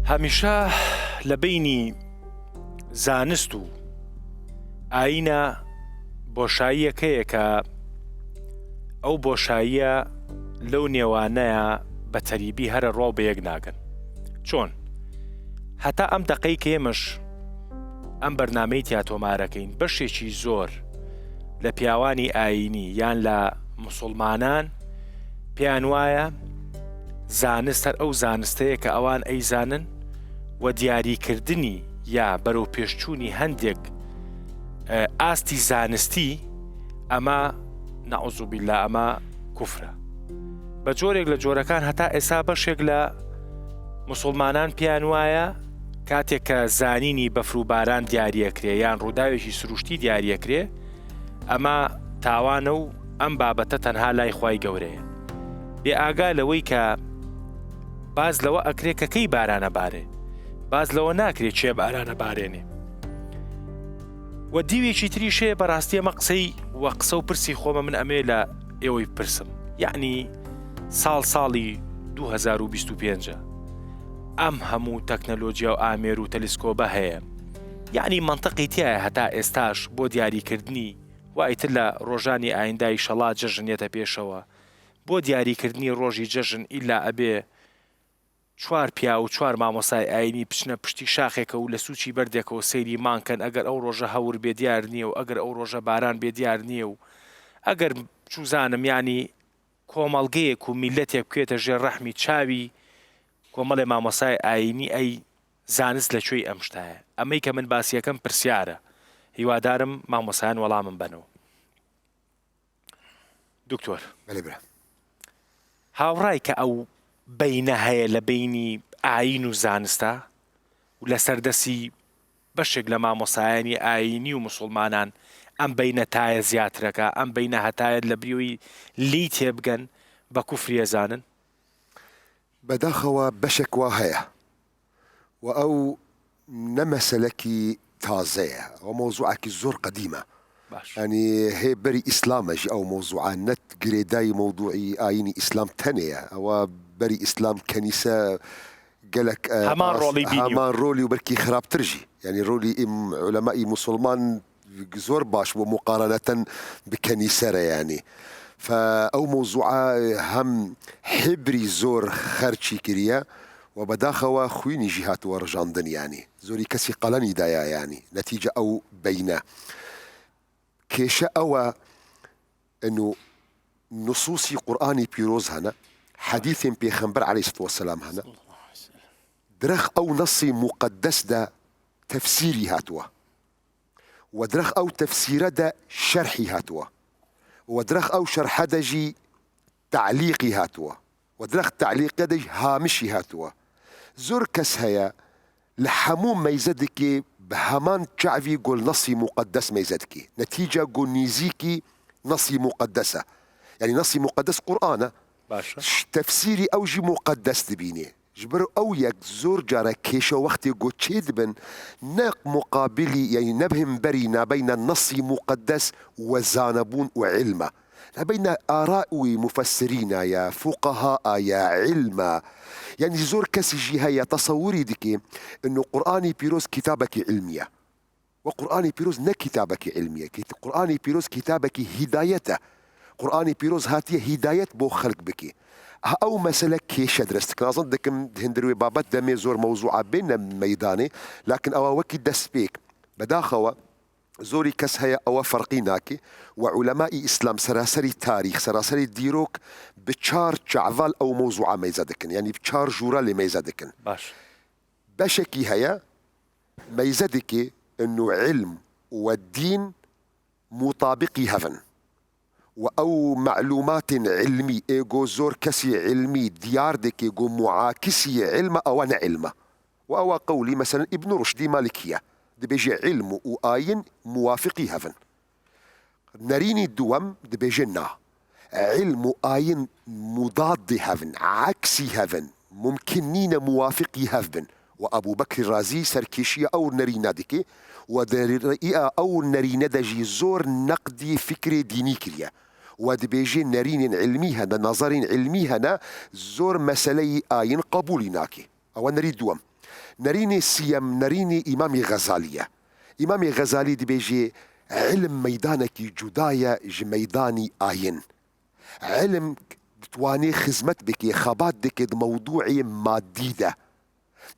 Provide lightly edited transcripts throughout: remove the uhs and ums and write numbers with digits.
هەمیشە لە بینی زانست و ئاینە بۆشاییەکەیە کە ئەو بۆشاییە لەو نێوانەیە بە تەریبی هەرە ڕۆ بە یەک ناگەن. چۆن؟ هەتا ئەم دەقەی کە ئێمەش ئەم بەرنامەی تیاتۆمارەکەین بەشێکی زۆر لە پیاوانی ئاینی یان لە موسڵمانان پێیان وایە زانست هەر ئەو زانستەیە کە ئەوان ئەیزانن و دیاریکردنی یا بەرەو پێشچوونی هەندێک ئاستی زانستی ئەمە نەعوذ بالله ئەمە کوفرە. بە جۆرێک لە جۆرەکان هەتا ئێستا بەشێک لە موسڵمانان پێیان وایە کاتێک کە زانینی بەفروباران دیاریەکرێ یان ڕووداوێکی سروشتی دیاریەکرێ ئەمە تاوانە و ئەم بابەتە تەنها لای خوای گەورەیە. بێ ئاگا لەوەی کە باز لەوە ئەکرێ کە کەی بارانە بارێ، باز لەوە ناکرێت چێ بارانە بارێنێ. و دیوێکی تریشەیە بەڕاستی ئەمە قسەی وە قسە و پرسی خۆمە من ئەمێ لە ئێوەی پرسم، یعنی ساڵی 2025 ئەم هەموو تەکنەلۆجیا و ئامێر و تەلیسکۆبە هەیە، یعنی منطقی تایە هەتا ئێستاش بۆ دیاریکردنی وایتر لە ڕۆژانی ئایندای شەڵا جەژنێتە پێشەوە بۆ دیاریکردنی ڕۆژی جەژن ئیلا ئەبێ 4 پیا و 4 مامۆسای ئاینی بچنە پشتی شاخێکە و لە سوچی بەردێکەوە سەیری مانکەن ئەگەر ئەو ڕۆژە هەور بێ دیار نییە و ئەگەر ئەو ڕۆژە باران بێ دیار نییە و ئەگەر چوزانم ینی کۆمەڵگەیەک و میلەتێک بکوێتە ژێر ڕەحمی چاوی کۆمەڵێ مامۆسای ئاینی ئەی زانست لەکوێی ئەم شتایە. ئەمەی کە من باسیەکەم پرسیارە، هیوادارم مامۆسایان وەڵامم بنەوە. دکتۆر هاوڕای کە ئەو بینە هەیە لە بینی ئاین و زانستە و لە سەردەسی بەشێک لە مامۆسایانی ئاینی و موسڵمانان ئەم بینە تایە زیاترەکە، ئەم بینە هەتایە لە بریۆی لی تێبگەن بە کوفری ئەزانن؟ بەداخەوە بەشێک وا هەیە و ئەو نەمەسەلەکی تازەیە، ئەو مۆزوعێکی زۆر قەدیمە، ینی هەیە بەری ئیسلامەژی ئەو مۆزوعە نەت گرێدای مۆضوعی ئاینی ئیسلام تەنەیە، ئەوە بەری ئیسلام کەنیسە گەلک هەمان ڕۆلی و بەرکی خراپترژی، ینی ڕۆلی عولەمای موسڵمان زۆر باش بۆ مقارنەتەن بکەنیسەرە ینی. فأو موضوع هم حبري زور خرچي كريا وبداخوا خويني جهات ورجاندن يعني زوري كسي قلني دايا يعني نتيجة أو بينه كيشا أو إنه نصوصي قرآني بيروز هنا حديث بيخنبر عليه الصلاة والسلام هنا درخ أو نصي مقدس دا تفسيري هاتوا ودرخ أو تفسير دا شرحي هاتوا ودرخ أو شرح دجي تعليقي هاتوا ودرخ تعليق دج هامشي هاتوا زور كس هيا لحموم ميزدكي بهمان شعبي قول نصي مقدس ميزدكي نتيجة قول نيزيكي نصي مقدسة يعني نصي مقدس قرآن تفسيري أوجي مقدس دبيني جبر أو يك زور جارة كيشة وقت يقول تشيد بن ناق مقابلي يعني نبهم برينا بين النص مقدس وزانبون وعلمه بين آراء مفسرين يا فقهاء يا علما يعني زور كسجي هيا تصوري ديكي إنه قرآني بيروز كتابك علمية وقرآني بيروز نا كتابك علمية قرآني بيروز كتابك هدايته قرآني بيروز هاتيه هداية بو خلق بكي أو مسألة كيش درستك أظن دكم هندروي بابات دمي زور موضوع بين ميداني لكن أو وكي دسبيك بداخوا زوري كس هيا أو فرقيناكي وعلماء إسلام سراسري تاريخ سراسري ديروك بتشار شعفال أو موضوع ميزادكن يعني بتشار جورال ميزادكن باشكي هيا ميزادكي إنه علم والدين مطابقي هفن وأو معلومات علمي إيجو زور كسي علمي ديار ديك إيجو معاكسي علم أو أنا علمه وأو قولي مثلا ابن رشدي مالكية دي بيجي علم وآين موافقي هفن نريني الدوام دي بيجي نا علم وآين مضاد هفن عكسي هفن ممكنين موافقي هفن وأبو بكر الرازي سركيشية أو نرينا ديكي ودرئيئة أو نرينا دجي زور نقدي فكري ديني كريا ودبيجي نرين علمي هنا نظر علمي هنا زور مسألة آين قبولي ناكي أو نريد دوام نريني سيم نريني إمامي غزالية. إمامي غزالي دي بيجي علم ميدانك جدايا ميداني آين، علم تواني خزمت بك خبات دك موضوعي ماديدة،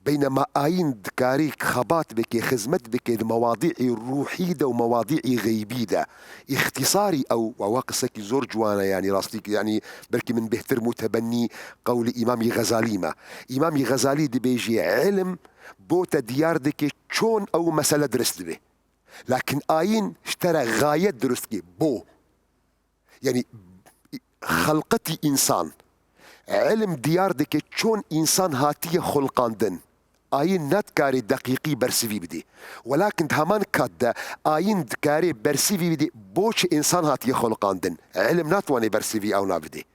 بينما آين دكاريك خبات بك خزمت بك مواضيع روحيدة ومواضيع غيبيدة. اختصاري أو واقصك زور جوانا يعني راستيك يعني بركي من بهتر متبني قول إمامي غزالي. ما إمامي غزالي دي بيجي علم بوتا ديار دك شون أو مسألة درست به، لكن آين اشترى غاية درست بو يعني خلقتي إنسان، علم ديار دك شون إنسان هاتية خلقاندن. آين ناتكاري دقيقي برسيفي بدي، ولكن همان كاد آين دكاري برسيفي بدي بوش إنسان هاتية خلقاندن، علم ناتواني برسيفي أو نابدي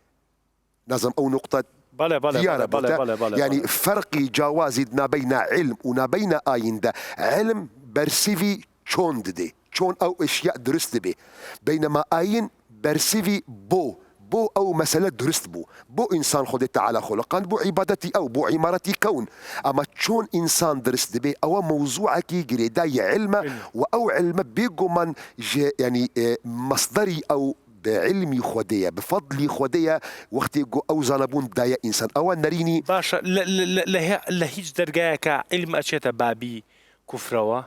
نظم أو نقطة بلا يعني فرقي جوازي بين علم وبين آين ده علم برسيفي شون دي شون أو إشياء درست به، بينما آين برسيفي بو أو مسألة درست بو إنسان خد تعالى خلقان بو عبادتي أو بو عمارتي كون، أما شون إنسان درست به أو موضوعك جريداي علم أو علم بيجو من يعني مصدري أو بعلمي خدية بفضلي خدية وقت يجو أو زنبون دايا إنسان أو نريني باشا لا هيج درجاك علم أشياء بابي كفروا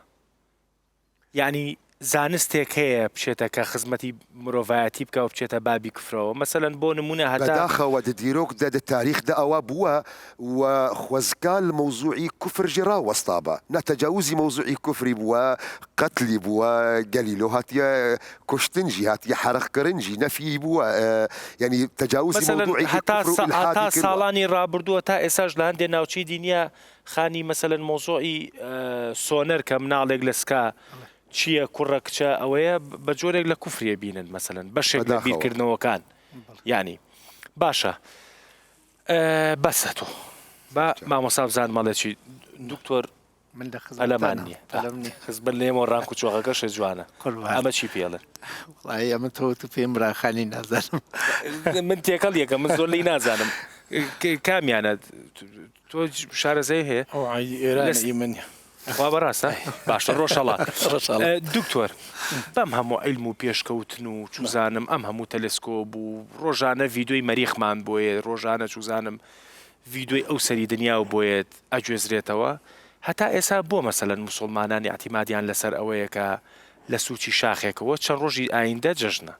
يعني زانستێک هەیە بچێتە کە خزمەتی مرۆڤایەتی بکە و بچێتە بابی کفرەوە مەسەلەن بۆ نمونە هەتا بەداخەوە دەدیرۆک دە تاریخ دا ئەوە بووە و خوەزگال موضوعی کوفر ژێرا وەستابە نەتەجاوزی موضوعی کوفری بووە قەتلی بووە گەلیلۆ هاتیە کوشتنجی هاتیە حەرەقکردنجی نەفی بووە یعنی تەجاوزی موضوعی هەتا ساڵانی ڕابردووە تا ئێساش لە هەندێک ناوچەی دینیا خانی مەسەلەن مۆزوعی سۆنەر کە مناڵێک لە سکا چییە کوڕە کچە ئەوەیە بە جۆرێک لە کوفریە بینن مەسەلەن بەشێک لە بیرکردنەوەکان یعنی باشە بەسە تۆ با مامۆستا بزان مەڵێکی دکتۆر من ئەلەمان نییە خزبەر لێمەوە ڕانک و چۆغەکەشە جوانە ئەمە چی پێڵێن ئەمە تۆ پێم ڕاخانی نازانم من تێکەڵ یەکە من زۆر لی نازانم کامیانە تۆ شارەزەی هەیە ئێرانی من خوا بەڕاستە باشە ڕۆژهەڵات دکتۆر بەم هەموو عیلم و پێشکەوتن و چوزانم ئەم هەموو تەلسکۆپ و ڕۆژانە ڤیدۆی مەریخمان بۆیە ڕۆژانە چوزانم ڤیدۆی ئەو سەری دنیا و بۆیەت ئەگوێزرێتەوە هەتا ئێسا بۆ مەسەلەن موسڵمانان ئاعتیمادیان لەسەر ئەوەیە کە لە سوچی شاخێکەوە چەند ڕۆژی ئایندە جەژنە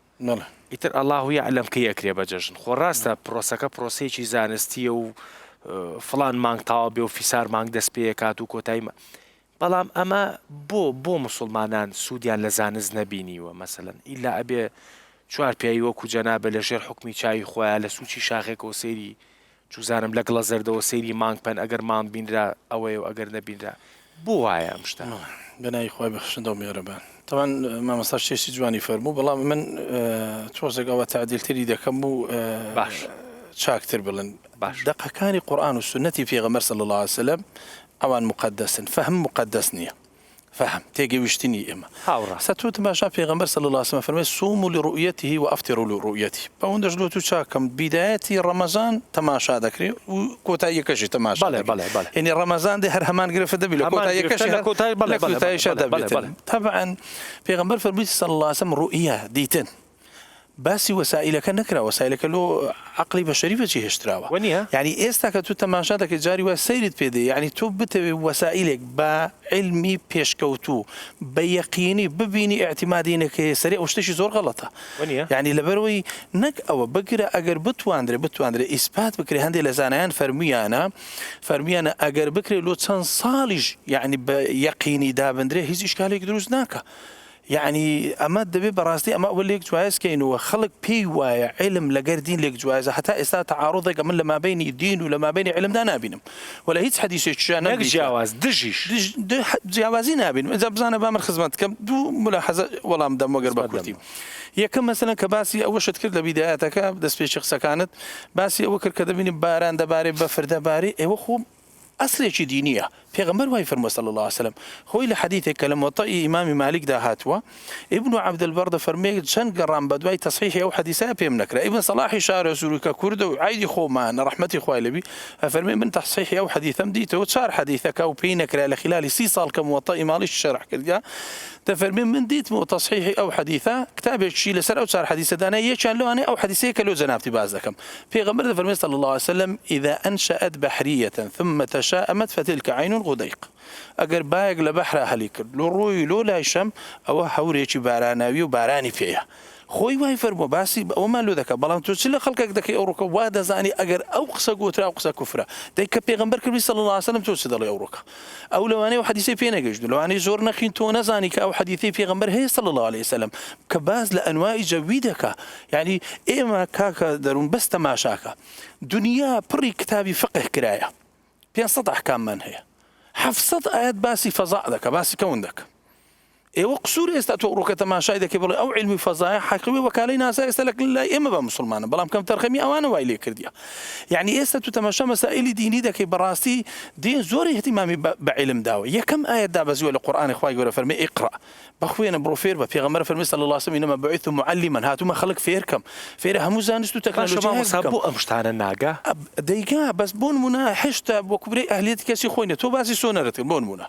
ئیتر ئەڵڵاهو یەعلەم کەی ئەکرێ بە جەژن خۆ ڕاستە پرۆسەکە پرۆسەیەکی زانستیە و فڵان مانگ تاوا بێ و فیسار مانگ دەست پێ کات و کۆتایمە بەڵام ئەمە بۆ مسلمانان سوودیان لە زانست نەبینیوە مەسەلەن ئیلا ئەبێ چوار پیاوی وەکو جەنابە لە ژێر حکمی چاوی خۆیان لە سوچی شاخێکەوە سەیری چوزانم لە گڵە زەردەوە سەیری مانگ پەن ئەگەر مانگ بینرا ئەوەیە و ئەگەر نەبینرا بۆ وایە ئەم شتە بەنای خۆی بەخشندە و میێرەبان طبعا مامۆستا شێشی جوانی فەرموو بەڵام من تۆزێک ئەوە تعدیلتری دەکەم و باش چاکتر بڵێن دەقەکانی قورئان و سنەتی پێغەمبەر صلی الله علیه وسلم ئەوان مقدسن فهم مقدس نییە فهم تێگەیشتنی ئێمە سەتوو تماشا پێغەمبەر صلی الله علیه وسلم فەرمێ صوموا لرؤيته وافطروا لرؤيته بەوەندەش لۆ تو چاکەم بیدایەتی ڕەمەزان تەماشا دەکرێت و کۆتاییەکەشی تەماشا یعنی ڕەمەزان دێ هەر هەمان گرفت دەبی لە کۆتاییەکەشی دەبێت طبعا پێغەمبەر فەرمووی صلی الله علیه وسلم رؤية دیتن باسی وەسائلەکە نەکرا وەسائلەکە لۆ عقلی بەشەریفەی هێشتراوە یعنی ئێستا کە تو تەماشا دەکەی جاری وای سەیرت پێدەی یعنی تۆ بتەوێ وەسائلێک بە علمی پێشکەوتوو بە یەقینی ببینی ئاعتیمادینەکە سەری ئەو شتێکی زۆر غەڵەتە یعنی لەبەرەوەی نەک ئەوە بگرە ئەگەر بتوانرێ ئیسپات بکرێ هەندێک لە زانایان فەرمیانە ئەگەر بکرێ لۆ چەند ساڵیش یعنی بە یەقینی دابندرێ هیچ ئیشکالێک دروست ناکە يعني أما دبي براستي أما أول ليك جواز كأنه خلق بي ويا علم لجردين ليك جواز حتى إستاء تعارضك من لما بين الدين ولما بين علم ده نابينم ولا هيك حديث شأن جواز دجيش جوازين نابين إذا بزانا بامر خدمتكم دو ملاحظة ولا مدام وقرب كرتي هي كم مثلا كباسي أول شيء تذكر لبداياتك دس في شخص كانت باسي أول كذا بيني باران دباري بفرد دباري هو خو ئەسلێکی دینیە پێغەمبەر وای فەرمووە صلی الله عليه وسلم خۆی لە حەدیثێک کە لە موەطئی ئیمامی مالکدا هاتووە ئیبن عەبدەلبەر دەفەرمێ چەند گەڕام بە دوای تەصحیحی ئەو حەدیثە پێم نەکرا ئیبن سەلاحی شارە سووری کە کوردە و عایدی خۆمانە ڕەحمەتی خوای لەبی ئەفەرمێ من تەصحیحی ئەو حەدیثەم دیتەوە 4 حەدیثەکە و پێی نەکرا لە خلالی 30 ساڵ کە موەطئی مالیش شەرح کردیا دەفەرمێ من دیتمەوە تەصحیحی ئەو حەدیثە کتابێکی لەسەر ئەو 4 حەدیثەدانە یەکیان لەوانەیە ئەو حەدیثەیە کە لۆ جەنابتی باز دەکەم پێغەمبەر دەفەرمێ صلی الله عليه وسلم إذا أنشأت بحرية ثم تشاءمت فتلك عين غديق ئەگەر باەک لە بەحرا هەلی کرد لۆ ڕۆی لۆ لای شەم ئەوە هەورێکی باراناوی و بارانی پێیە خۆی وای فەرمووە باسی ئەومان لۆ دەکە بەڵام تۆ چ لە خەڵکێک دەکەی ئەوڕۆکە وا دەزانی ئەگەر ئەو قسە گوترا ئەو قسە کوفرە دەی کە پێغەمبەر کردی صلی الله عليه وسلم تۆ چ دەڵێ ئەوڕۆکە ئەو لەوانەیە و حەدیثەی پێ نەگەیشت لەوانەیە زۆر نەخین تۆ نەزانی کە ئەو حەدیثەی پێغەمبەر هەیە صلی الله عليه وسلم کە باز لە ئەنواعی جەوی دەکا یعنی ئێمە کاکە دەروون بەس تەماشاکە دنیا پڕی کتابی فقه کرایە 500 ئەحکاممان هەیە 700 ئاەت باسی فەزا دەکە باسی کەون دەکە ئێوە قسوور ئێستا تۆ ڕۆکە تەماشای دەکەی بڵێ ئەو علمی فەزایە حەقیقی وەکالەی ناسا ئێستا لای ئێمە بە مسلمانە بەڵام کەم تەرخەمی ئەوانە وای لێ کردیە یعنی ئێستا تو تەماشا مەسائلی دینی دەکەی بەڕاستی دین زۆری احتیمامی بە علم داوە یەکەم ئاەت دابەزیوە لە قورئانی خوای گەورە فەرمێ ئیقرا بەخوێنە بڕۆ فێر بە پێغەمبەر فەرمێ صلی الله عليه وسلم إنما بعثت معلما هاتوومە خەڵک فێرکەم فێرە هەموو زانست و تەکنۆلۆژی بۆ ئەم شتانە ناگا دەیگا بەس بۆ نمونە هێشتا بۆ کوبرەی ئەهلیەتی کەسی خۆینە تۆ باسی سۆنەرەت بۆ نمونە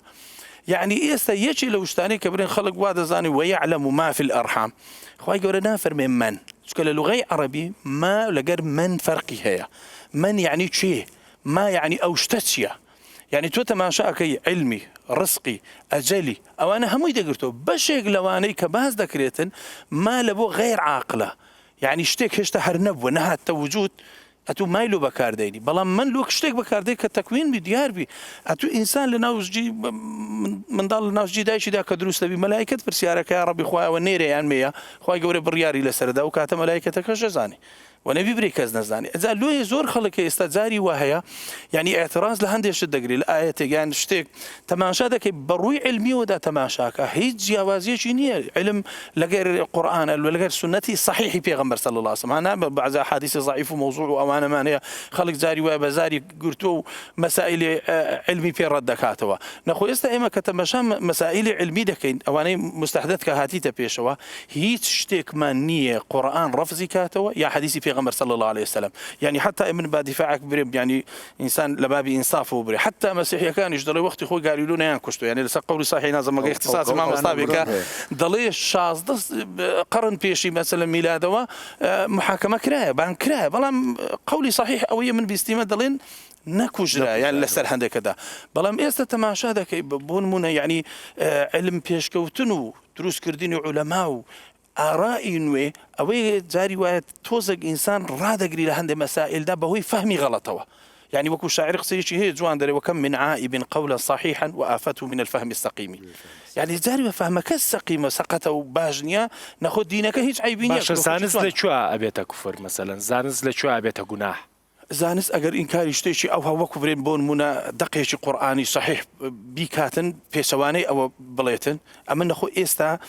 يعني ئێستا یەکی لە شتانەی کە برێن خەڵک وا دەزانی ويعلم ما في الأرحام خوای گەورە نافەرمێ من چونکە لە لوغەی عەرەبی ما لەگەر من فەرقی هەیە من يعني چێ ما يعني ئەو شتە چییە يعني تۆ تەماشاکەی علمی ڕزقی ئەجەلی ئەوانە هەمووی دەگرتەوە بەشێک لەوانەی کە باز دەکرێتن ما لە بۆ غەیر عاقلە يعني شتێک هێشتا هەر نەبووە نەهاتە وجود ئەتو مایلۆ بەکاردەینی بەڵام من لۆ شتێک بەکاردەی کە تەکوین بی دیار بی ئەتو ئینسان لە ناوژی منداڵ لە ناوژی دایشیدا کە دروست دەبی مەلایکەت پرسیارەکە یا ڕەبی خوایەوە نێرەیان مەیە خوای گەورە بڕیاری لەسەردا و کاتە مەلایکەتەکەش دەزانی ونبي بري كز نزاني إذا لو زور خلك يستجاري وهي يعني اعتراض لهندي شد دقري الآية يعني شتيك تماشادك بروي علمي ودا تماشاك هيج جوازية شينية علم لغير القرآن لغير سنتي صحيح بيغمبر صلى الله عليه وسلم أنا بعض أحاديث ضعيف وموضوع وأمانة مانية خلك زاري وبزاري قرتو مسائل علمي في ردكاتوا نخو استئما كتماشا مسائل علمي دكين أواني مستحدث كهاتي تبيشوا هيج شتيك مانية قرآن رفزي كاتوا يا حديثي في غمر صلى الله عليه وسلم يعني حتى ابن بادفاعك بريم يعني إنسان لبابي إنصافه بري حتى مسيحي كان يجدلي وقت خوي قالوا لنا ينكشتوا يعني لسه قولي صحيح نازم ما اختصاص ما مصابك ضليش شاز قرن بيشي مثلا ميلاده محاكمة كراية بان كراية بلام قولي صحيح أوية من بيستيمة ضلين نكوجرا يعني لسر هندي كذا بلام إيست تماشى ذاك بون من يعني علم بيشكوتنو دروس كردين علماء آرائي نوي أوي جاري وقت توزق إنسان رادقري لهند مسائل ده بهوي فهمي غلطه يعني وكو شاعر قصيشي هي جوان دري وكم من عائب قولا صحيحا وآفته من الفهم السقيم يعني جاري فهمك السقيم سقطه باجنيا ناخذ دينك هيج عيبين باش زانز لشو أبيت كفر مثلا زانز لشو أبيت جناح زانس اگر انكاري شتيشي او هو كبرين بون منا دقيشي قراني صحيح بيكاتن بيسواني او بليتن اما نخو استا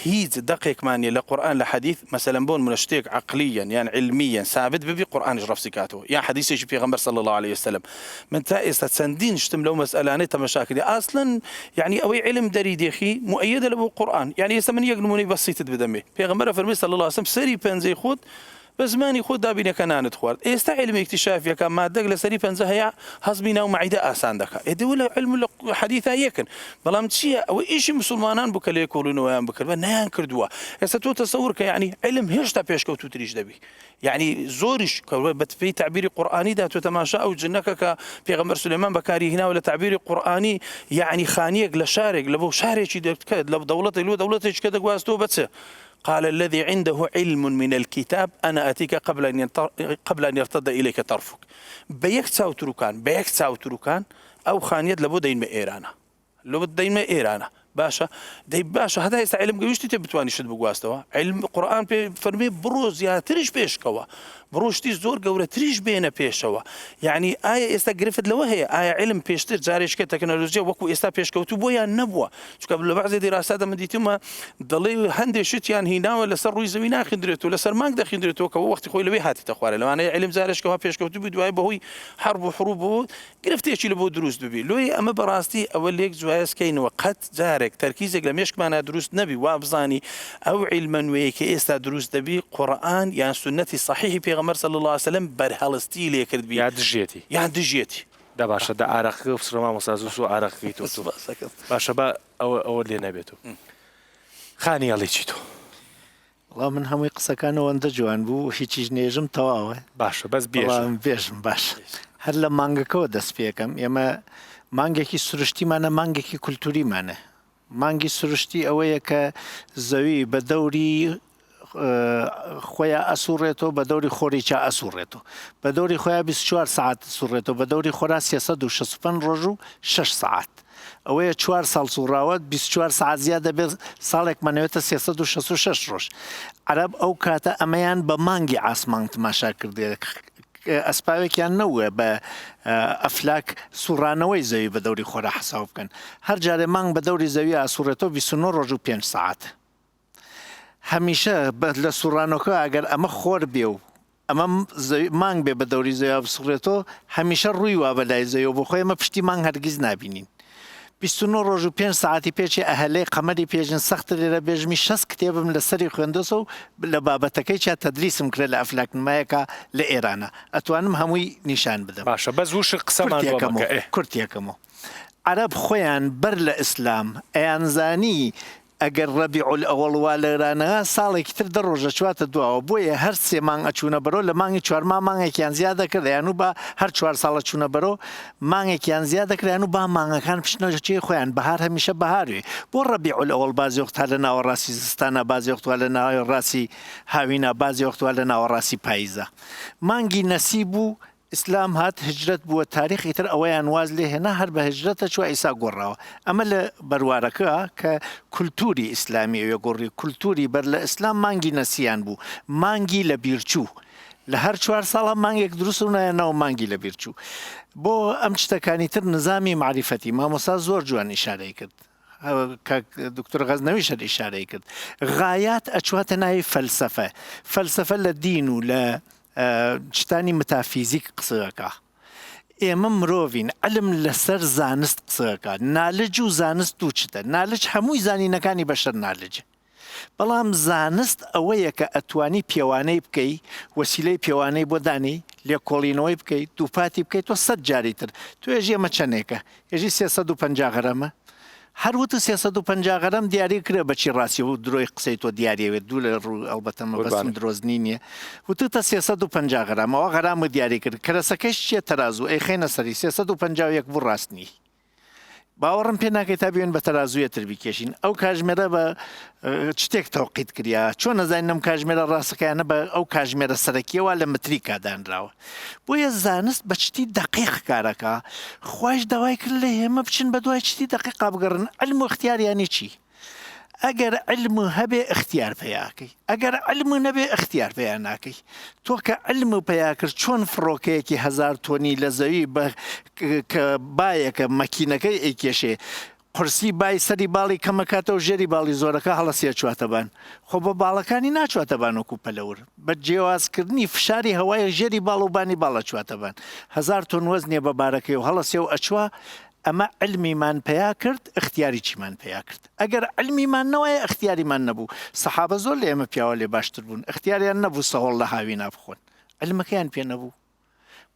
هيز دقيق ماني لقران لحديث مثلا بون من شتيك عقليا يعني علميا ثابت ببي قران رفسكاته يعني حديث شي في صلى الله عليه وسلم من تا استا سندين شتم لو مسالانه مشاكل اصلا يعني او علم دريدي اخي مؤيده له القران يعني يسمن يقنموني بسيط بدمي في غمر فرمي صلى الله عليه وسلم سري بنزي خود بزماني خود دابين كان ندخل استعلم اكتشاف كان ما دق لسري فنزها هضمينا ومعده اسان دك ادول علم الحديث يكن بلام شيء او شيء مسلمانان بكل يقولون ويان بكل نان كردوا استو تصورك يعني علم هشتا بيشكو تريج دبي يعني زورش في تعبير قراني ده تتماشى او جنك في غمر سليمان بكاري هنا ولا تعبير قراني يعني خانيق لشارق لبو شارع شي لو دولته كذا واستو بس قال الذي عنده علم من الكتاب أنا أتيك قبل أن يرتد إليك طرفك بيك تاو تروكان أو خانيد لبو دين ما إيرانا لبو دين ما إيرانا باشا دەی باشە هەتا ئێستا علم گەویشتی تێ بتوانانی شت بگواستەوە علم قورئان پێ فەرمێ بڕۆ زیاتریش پێشکەوە بڕۆ شتی زۆر گەورەتریش بێنە پێشەوە یعنی ئایا ئێستا گرفت لەوە هەیە ئایا علم پێشتر جارێشکە تەکنۆلۆژیا وەکو ئێستا پێشکەوتو بۆ یان نەبووە چونکە لە بەعزێ دیراساتە من دیتمە دەڵێ هەندێک شتیان هیناوە لەسەر ڕووی زەوی ناخیندرێتەوە لەسەر مانگ دەخیندرێتەوە کە وەختی خۆی لەوێ هاتیتە خوارە لەوانەیە علم جارێشکەوە پێشکەوتو بوو دوای بەهۆی حرب و حروب بوو گرفتێکی لە بۆ دروست ببی لۆی ئەمە بەڕاستی ئەوە لێک جوایسکەینەوە قەت جارێک تەرکیزێک لە مێشکمانە دروست نەبی وا بزانی ئەو عیلمە نوێیە کە ئێستا دروست دەبی قورئان یان سنەتی صحیحی پێغەمبەر صلی الله علیه وسلم بەرهەڵستی لێ کرد بی یان دژێتی دا باشە دا ئارەقی و سرما مەساز و ئارەقی تۆ باشە بە ئەوە لێ نەبێتەوە خانی هەڵێکی تۆ وڵام من هەمووی قسەکانەوە ئەندە جوان بوو هیچیش نێژم تەواوە باشە بەس بێژم باش هەر لە مانگەکەەوە دەست پێکەم ئێمە مانگێکی سروشتیمانە مانگێکی کولتوریمانە مانگی سروشتی ئەوەیە کە زەوی بە دەوری خۆیان ئەسوڕێتەوە بە دەوری خۆریچا ئەسوڕێتەوە بە دەوری خۆیان 24 ساعت سوڕێتەوە بە دەوری خۆرا 365 ڕۆژ و 6 ساعت ئەوەیە 4 ساڵ سوڕاوە 24 ساعت زیاد دەبێت ساڵێک منەوێتە 366 ڕۆژ عەرەب ئەو کاتە ئەمەیان بە مانگی ئاسمان تماشا کردێ ئەسپاوێکیان نەوە بە ئەفلاک سوڕانەوەی زەوی بە دەوری خۆرا حساب بکەن هەر جارێ مانگ بە دەوری زەوی ئاسوڕێتەوە 29 ڕۆژ و 5 ساعت هەمیشە لە سوڕانەکە ئەگەر ئەمە خۆر بێ و ئەمە مانگ بێ بە دەوری زەوی بسوڕێتەوە هەمیشە ڕووی وا بەلای زەوی بۆ خۆی ئەمە پشتی مانگ هەرگیز نابینین 29 ڕۆژ و 5 ساعتی پێچی ئەهەلەی قەمەری پێژن سەختە لێرە بێژمی 6 کتێبم لەسەری خوێندەسە و لە بابەتەکەی چا تەدریسم کرێت لە ئەفلاک نمایەکە لە ئێرانە ئەتوانم هەمووی نیشان بدەم باشە بەس وش قسەمان کورتێکەمەوە عەرەب خۆیان بەر لە ئیسلام ئەیانزانی ئەگەر ڕەبیع الئەوەڵ وا لە ئێرانەوە ساڵێکی تر 10 ڕۆژە چواتە دواوە بۆیە هەر 3 مانگ ئەچوونە بەرەو لە مانگی 4 مانگێکیان زیاد دەکرد یان و بە هەر 4 ساڵە چوونە بەرەو مانگێکیان زیاد دەکرد یان و با مانگەکان پشتنەوەی خۆیان بەهار هەمیشە بەهاروێ بۆ ڕەبیع الئەوەڵ بازی وەختە لە ناوەڕاستی زستانە بازی وەختوە لە ناوەڕاستی هاوینە بازی وەختوە لە ناوەڕاستی پاییزە مانگی نەسیب و ئیسلام هات هجرەت بووە تاریخی تر ئەوەیان واز لێ هێنا هەر بە هجرەتە چوە ئیسا گۆڕاوە ئەمە لە بەروارەکە کە کولتوری ئیسلامی ئەوێ گۆڕی کولتوری بەر لە ئیسلام مانگی نەسییان بوو مانگی لە بیرچوو لە هەر 4 ساڵە مانگێک دروست و نایەنەوە مانگی لە بیرچوو بۆ ئەم شتەکانی تر نظامی معریفەتی مامۆستا زۆر جوان ئیشارەی کرد دکتۆر غەزنەویشە ئیشارەی کرد غایات ئەچواتە ناوی فەلسەفە فەلسەفە لە دین و لە شتانی متافیزیک قسەکە ئێمە مرۆڤین علم لەسەر زانست قسەکە نالج و زانست دوو چتە نالج هەمووی زانینەکانی بەشەر نالج بەڵام زانست ئەوەیە کە ئەتوانی پێوانەی بکەی وەسیلەی پێوانەی بۆ دانی لێکۆڵینەوەی بکەیت دووپاتی بکەیت تۆ 100 جاری تر تو ێژی ئەمە چەندێکە ێژی 350 غەرەمە هەروتە 350 غەرەم دیاری کرێ بەچی ڕاستی و درۆی قسەی تۆ دیارەوێت دوو لە ڕوو ئەڵبەتەمە بەسم درۆزنی نییە وتتە 350 غەرامەوە غەرامە دیاری کرد کەرەسەکەش چیە تەرازوو ئەی خێنە سەری 351 بوو ڕاستنی باوەڕم پێ ناکەیت تا بێن بە تەرازویە تر بیکێشین ئەو کاژمێرە بە شتێک تەوقیت کردیا چۆن نەزانین ئەم کاژمێرە ڕاستەکەیانە بە ئەو کاژمێرە سەرەکیەوە لە متری کادانراوە بۆیە زانست بە چتی دقیق کارەکە خوش داوای کرد لە هێمە بچن بە دوای چتی دقیقا بگەڕن علم و اختیاریانی چی ئەگەر علم هەبێ اختیار پێیاکەی ئەگەر علم نەبێ اختیار پێیان ناکەی تۆ کە علم و پیا کرد چۆن فڕۆکەیەکی 1000 تۆنی لە زەوی کە بایەکە مەکینەکەی ئەیکێشێ قورسی بای سەری باڵی کەمەکاتەوە ژێری باڵی زۆرەکە هەڵەسیە چواتەبان خۆ بە باڵەکانی ناچواتەبان وەکو پەلەور بە جێوازکردنی فشاری هەوای ژێری باڵ و بانی باڵە چواتەبان 1000 تۆن وەزنێ بە بارەکەی و هەڵەسێ و ئەچوە ئەمە علمیمان پیا کرد اختیاری چیمان پیا کرد ئەگەر علمیمان نەوەیە اختیاریمان نەبوو سەحابە زۆر لە ئێمە پیاوە لێ باشتر بوون اختیاریان نەبوو سەهۆڵ لە هاوی نابخۆن علمەکەیان پێ نەبوو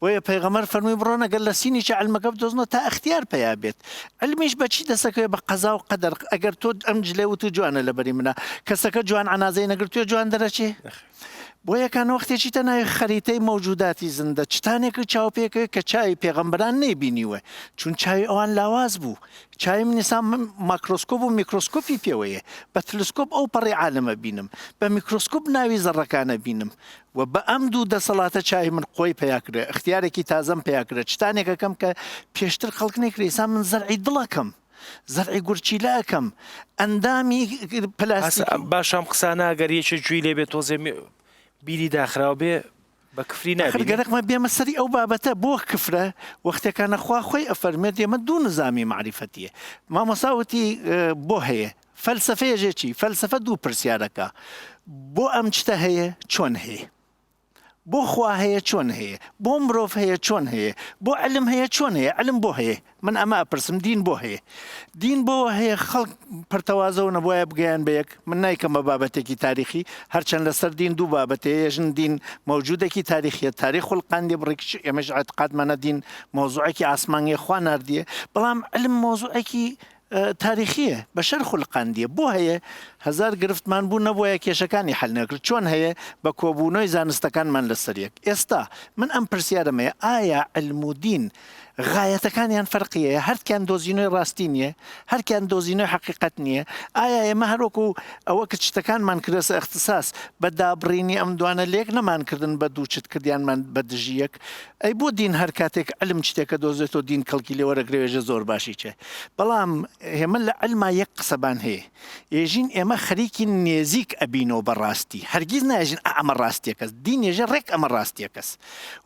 بۆیە پەیغەمبەر فەرمووی بڕۆنە گەل لە سینی چ علمەکە بدۆزنەوە تا اختیار پیا بێت علمیش بەچی دەسەکەوێت بە قەزا و قەدەر ئەگەر تۆ ئەم جلێ و تو جوانە لەبەری منە کەسەکە جوان عنازەی نەگرتووە جوان دەرەچێ بۆیە کان وەختێکی تەناوی خەریتەی مەوجوداتی زندە چتانێکی چاوپێکەوە کە چاوی پێغەمبەران نەیبینیوە چون چاوی ئەوان لاواز بوو چاوی منیسان ماکرۆسکۆپ و میکرۆسکۆپی پێوەیە بە تلسکۆپ ئەو پەڕی عالەمە بینم بە میکرۆسکۆپ ناوی زەڕەکانە بینم و بە ئەم دوو دەسەڵاتە چاوی من قۆی پیاکرێ اختیارێکی تازەم پیاکرێت شتانێکەکەم کە پێشتر خەڵک نەکرێ ئێستا من زەرعی دڵەکەم زەرعی گورچی لاکەم ئەندامی پلاستیکی باشام قسانە گەریەکی جوی لێ بێت تۆزێ بیری داخراوە بێ بە کفری نابێت گەرەقمە بێمە سەری ئەو بابەتە بۆ کفرە وەختێکانە خوا خۆی ئەفەرمێت ئێمە دوو نظامی معریفەتیە مامۆساوتی بۆ هەیە فەلسەفەیەژێکی فەلسەفە دوو پرسیارەکە بۆ ئەم چتە هەیە چۆن هەیە بۆ خوا هەیە چۆن هەیە بۆ مرۆڤ هەیە چۆن هەیە بۆ علم هەیە چۆن هەیە علم بۆ هەیە من ئەمە ئەپرسم دین بۆ هەیە دین بۆ هەیە خەڵک پرتەوازەوە نەبووایە بگەیان بە یەک من نایکەمە بابەتێکی تاریخی هەرچەند لەسەر دین دوو بابەتەیەژن دین مەوجودێکی تاریخیە تاریخ القاندی بڕێک ئێمەش عتقادمانە دین مۆزوعێکی ئاسمانیە خوا ناردیە بەڵام علم مۆزوعێکی تاریخیە بە شەرخ القاندیە بۆ هەیە هزار گرفتمان بوو نەبووە کێشەکانی حل نەکرد چۆن هەیە بە کۆبوونەوەی زانستەکانمان لەسەر یەک ئێستا من ئەم پرسیارەمەیە ئایا علم و دین غایەتەکانیان فەرقیە هەرکیان دۆزینەوەی ڕاستی نییە هەرکیان دۆزینەوەی حەقیقەت نییە ئایا ئێمە هەروەکو ئەوە کە شتەکانمان کردەسە اختصاص بە دابڕینی ئەم دوانە لێک نەمانکردن بە دوو چت کردیانمان بە دژیەک ئەی بۆ دین هەر کاتێک علم شتێکە دۆزێتەوە دین کەڵکی لێ وەرەگرێژە زۆر باشی چێ بەڵام هێمە لە علما یەک قسەبان هەیە ئێژین ئێمە خەریکی نێزیک ئەبینەوە بەڕاستی هەرگیز ناژین ئەمە ڕاستیە کەس دینێژە ڕێک ئەمە ڕاستیە کەس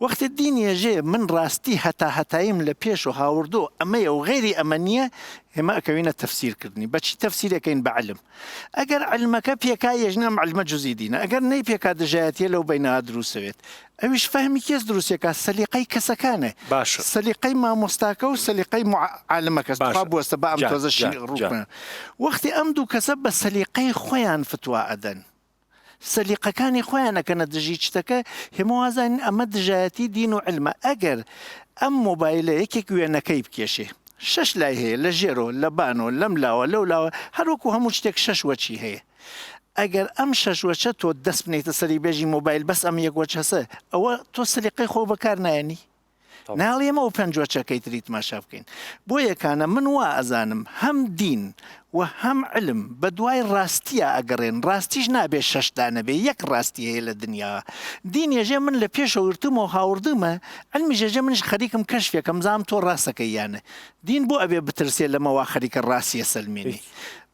وەختی دینێژێ من ڕاستی هەتایم لە پێش و هاوردۆ ئەمەیە و غێری ئەمە نییە هێمە ئەکەوینە تەفسیرکردنی بەچی تەفسیرەکەین بە علم ئەگەر علمەکە پێکا یەژنەم علمە جوزی دینە ئەگەر نەی پێکا دژایەتیە لەو بەینەها دروسەوێت ئەویش فەهمی کێس دروستێکە سەلیقەی کەسەکانە باشە سەلیقەی مامۆستاکە و سەلیقەی عالمەکەس بوەستە بە ئەم تۆزەشی ڕووکە وەختی ئەم دوو کەسە بە سەلیقەی خۆیان فتوا ئەدەن سەلیقەکانی خۆیان ئەکەنە دژی چتەکە هێمەوازان ئەمە دژایەتی دین و علمە ئەگەر ئەم مۆبایلە یەکێک وێنەکەی بکێشێ شش لای هەیە لە ژێرۆ لە بانۆ لەم لاوە لەو لاوە هەروەکو هەموو شتێک شش وەچی هەیە ئەگەر ئەم شش وەچە تۆ دەست بنیتە سەری بێژی مۆبایل بەس ئەم یەک وەچ هەسە ئەوە تۆ سەلیقەی خۆ بەکار نایەنی ناڵی ئەمە و پێنج وەچەکەی تری تماشا بکەین بۆ یەکانە من وا ئەزانم هەم دین و هەم علم بە دوای ڕاستیە ئەگەڕێن ڕاستیش نابێ شەشدانە بێ یەک ڕاستی هەیە لە دنیا دین ێژێ من لە پێشەوتمەوە هاوردمە ئەلمی ژێژە منش خەریکم کەشفێکم زام تۆ ڕاستەکەی یانە دین بۆ ئەبێ بترسێ لەمەوە خەریکە ڕاستیە سەلمێنی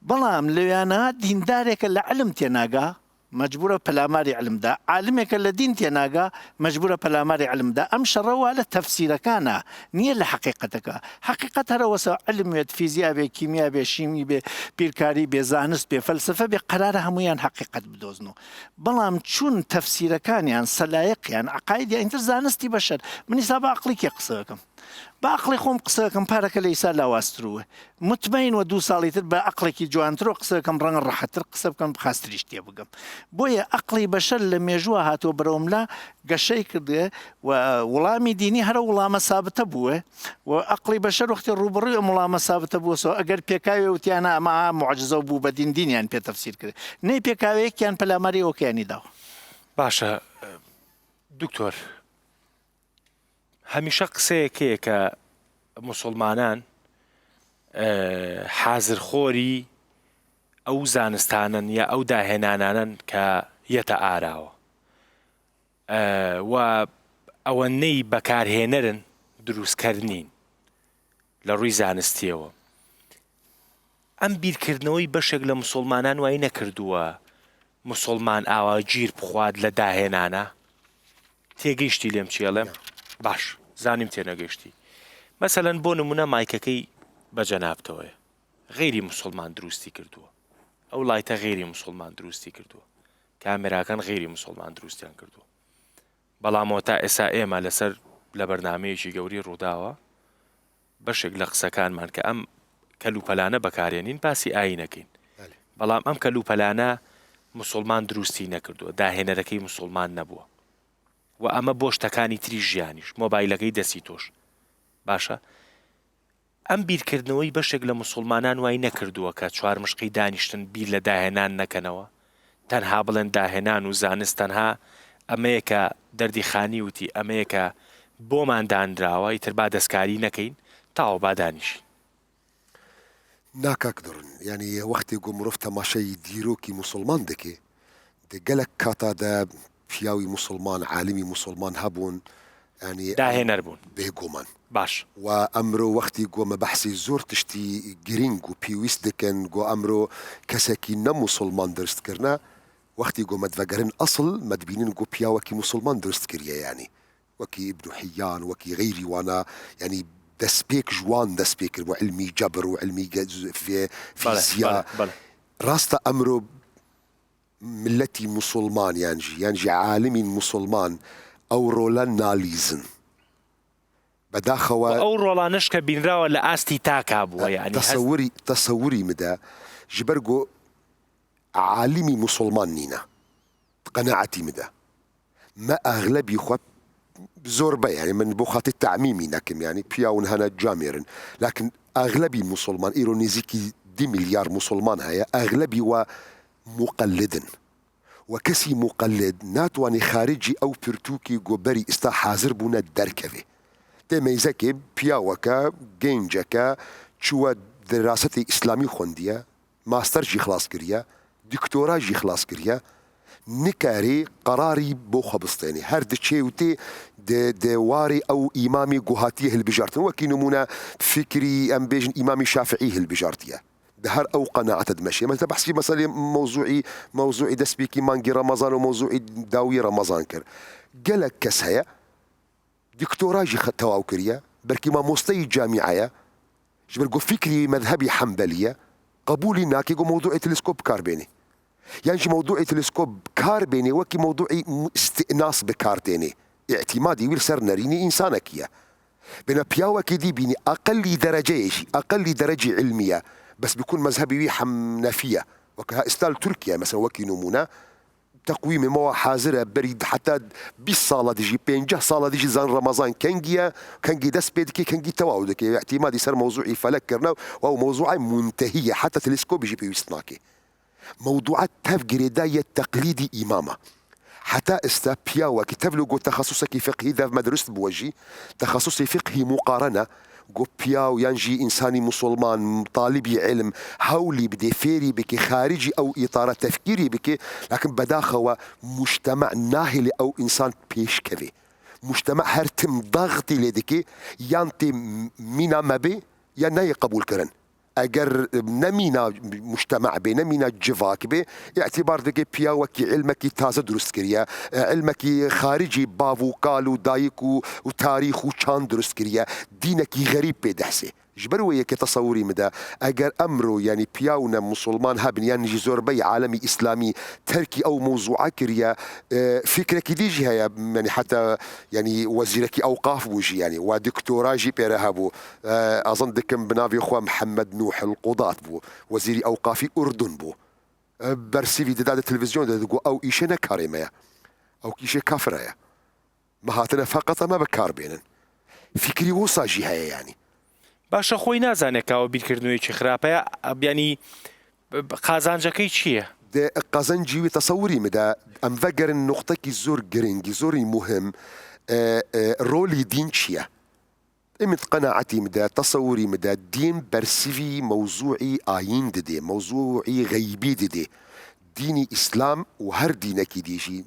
بەڵام لەوێنە دیندارێکە لە علم تێناگا مجبورە پەلاماری علمدا عالمێکە لە دین تێناگا مجبورە پەلاماری علمدا ئەم شەڕەوە لە تەفسیرەکانە نییە لە حقیقەتەکە حقیقەت هەرەوەسە علمێت فیزیا بێ کیمیا بێ شیمی بێ بیرکاری بێ زانست بێ فەلسفە بێ قەرارە هەمویان حقیقەت بدۆزنەوە بەڵام چون تەفسیرەکانیان سەلایقیان عقایدیان ئینتر زانستی بەشەر منی سا بە عەقڵێکی قسەکەم بە عەقڵی خۆم قسەکەم پارەکە لە ئیسا لاواسترووە مطمئن و دوو ساڵی تر بە عەقڵێکی جوانترۆ قسەکەم ڕەنگە ڕەحەتتر قسە بکەم بخاستریش تێ بگەم بۆیە عەقڵی بەشەر لە مێژووە هاتۆ بەرەوملا گەشەی کردێ و وڵامی دینی هەرە وڵامە سابتە بووە و عەقڵی بەشەر وەختی ڕوبڕووی ئەم وڵامە سابتە بووەسەوە ئەگەر پێکاوێ وتیانە ئەمە موعجزە و بوو بە دینیان پێ تەفسیر کرد نەی پێکاوەیەکیان پەلاماری ئۆکیانی داوە باشە دکتۆر هەمیشە قسەیەکەیە کە مسلمانان حازرخۆری ئەو زانستانن یا ئەو داهێنانانن کە یەتە ئاراوە و ئەوەنەی بەکارهێنەرن دروستکردنین لە ڕووی زانستیەوە ئەم بیرکردنەوەی بەشێک لە مسلمانان وای نەکردووە مسلمان ئاوا گیر بخوات لە داهێنانە تێگەیشتی لێم چێڵێم باش زانیم تێنەگەشتی مەسەلەن بۆ نمونە مایکەکەی بەجەنابتەوەیە غێری مسلمان دروستی کردووە ئەو لایتە غێری مسلمان دروستی کردووە کامێراکان غێری مسلمان دروستیان کردووە بەڵامەوە تا ئێسا ئێمە لەسەر لە بەرنامەیەکی گەوری ڕووداوە بەشێک لە قسەکانمان کە ئەم کەلوپەلانە بەکارێنین باسی ئاینەکەین بەڵام ئەم کەلوپەلانە مسلمان دروستی نەکردووە داهێنەرەکەی مسلمان نەبووە و ئەمە بۆ شتەکانی تری ژیانیش مۆبایلەکەی دەستی تۆش باشە ئەم بیرکردنەوەی بەشێک لە مسلمانان وای نەکردووە کە چوار مشقی دانیشتن بیر لە داهێنان نەکەنەوە تەنها بڵێن داهێنان و زانست تەنها ئەمەیە کە دەردی خانی وتی ئەمەیە کە بۆمان دانراوە ئیتر با دەستکاری نەکەین تاوە با دانیشین ناکاک دڕن یعنی وەختی گۆ مرۆڤ تەماشای دیرۆکی مسلمان دەکێ دە گەلک کاتادا پیاوی مسلمان عالمی مسلمان هەبوون يعني داهێنەر بوون بێگومان باش و ئەمرۆ وەختی گۆمە بەحسی زۆر تشتی گرنگ و پێویست دەکەن گۆ ئەمرۆ کەسێکی نەموسڵمان دەستکردە وەختی گۆ مەدڤەگەرن ئەسڵ مەدبینن گۆ پیاوەکی موسڵمان دەست کردە ینی وەکی ئیبن حیان وەکی غەیری وانە ینی دەستپێک جوان دەست پێ کرد و علمی جەبر و علمی فیزیا ڕاستە ئەمرۆ ملەتی موسڵمان یانجی عالمی موسڵمان ئەو ڕۆلە نالیزن بەداخەوە ئەو ڕۆڵانش کە بینراوە لە ئاستی تاکا بووە ینی تەسەووری مدە ji ber got عالمی مسلمان نینە قەناعەتی مدە ما ئاغلبی خۆ زۆربەی يعني من بۆ خاتی تعمیمی نەکەم يعني پیاون هەنە جامێرن لكن ئاغلبی مسلمان ئیرۆ نزیکی 10 ملیار مسلمان هەیە ئاغلبی وە مقلدن وكسي مقلد ناتواني خارجي أو برتوكي جوبري استا حاضر بونا دركبي تميزكي بياوكا جينجكا شو دراسة إسلامي خوندية ماستر جي خلاص كريا دكتوراه جي خلاص كريا نكاري قراري بو خبستاني هر دشيوتي دواري أو إمامي جوهاتيه البجارتين وكي نمونا فكري أم بيجن إمامي شافعيه البجارتيه بهر أو قناعة دمشق مثلا بحسي مثلا موضوعي دسبيكي مانجي رمضان وموضوعي داوي رمضان كر قالك كسهيا دكتوراه جي تواو كريا بركي ما مستوى جامعية جبرقو فكري مذهبي حنبلية قبولي ناكي موضوع تلسكوب كاربيني يعني موضوع تلسكوب كاربيني وكي موضوعي استئناس بكارتيني اعتمادي ويلسر نريني إنسانكية بنا بياوة كدي بيني أقل درجة علمية بس بيكون مذهبي حنفية وكها استال تركيا مثلا وكي نمونا تقويم موا حاضرة بريد حتى 20 صالة ديجي 50 صالة ديجي زان رمضان كنجي دس بيدكي كنجي تواودكي اعتمادي صار موضوعي فلكرنا وهو موضوع منتهية حتى تلسكوب يجي بيوستناكي موضوعات تفجر داية تقليدي إمامة حتى استابياوا كتاب له تخصصك فقهي ذا مدرسة بوجي تخصصي فقهي مقارنة جو بياو ينجي إنساني مسلمان طالبي علم هولي بدي فيري بكي خارجي أو إطار تفكيري بكي لكن بداخل مجتمع ناهلي أو إنسان بيش كذي مجتمع هرتم ضغطي لديكي يانتي مينا مبي يناي قبول كرن اگر نمينا مجتمع بي نمينا جفاك بي اعتبار دكي بياوكي علمك تازه درست كريا علمك خارجي بافو قالو دايكو وتاريخ وشان درست كريا دينك غريب بيدحسي جبروية كتصوري مدى اگر امرو يعني بياونا مسلمان هابن يعني جزور بي عالمي اسلامي تركي او موضوع كريا فكرك ديجي هيا يعني حتى يعني وزيرك اوقاف بوجي يعني ودكتوراه جي بيرهابو اظن دكم بنافي اخوة محمد نوح القضاة بو وزيري اوقافي اردن بو برسيفي داد التلفزيون دادقو او ايشي نكاريميا او كيشي كافريا ما هاتنا فقط ما بكار بينن فكري وصاجي هيا يعني باشە خۆی نازانێکەوە بیرکردنەوەیکی خراپەیە ینی قازانجەکەی چییە؟ قازانجی تەسەووری مدا ئەم ڤەگەرن نقطەکی زۆر گرنگی زۆری مهم ڕۆلی دین چییە؟ ئمت قەناعەتی مدا تەسەووری مدا دین بەرسیوی مەوزوعی ئاین دەدێ مەوزوعی غەیبی دەدێ ديني إسلام وهر دينك ديجي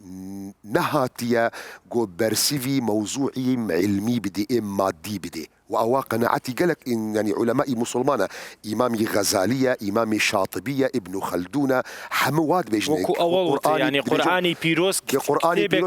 نهاتيا جو برسيفي موضوعي علمي بدي مادي بدي وأوا قناعتي قالك إن يعني علماء مسلمانة إمامي غزالية إمامي شاطبية ابن خلدون حموات بيجنك يعني قرآني بيروس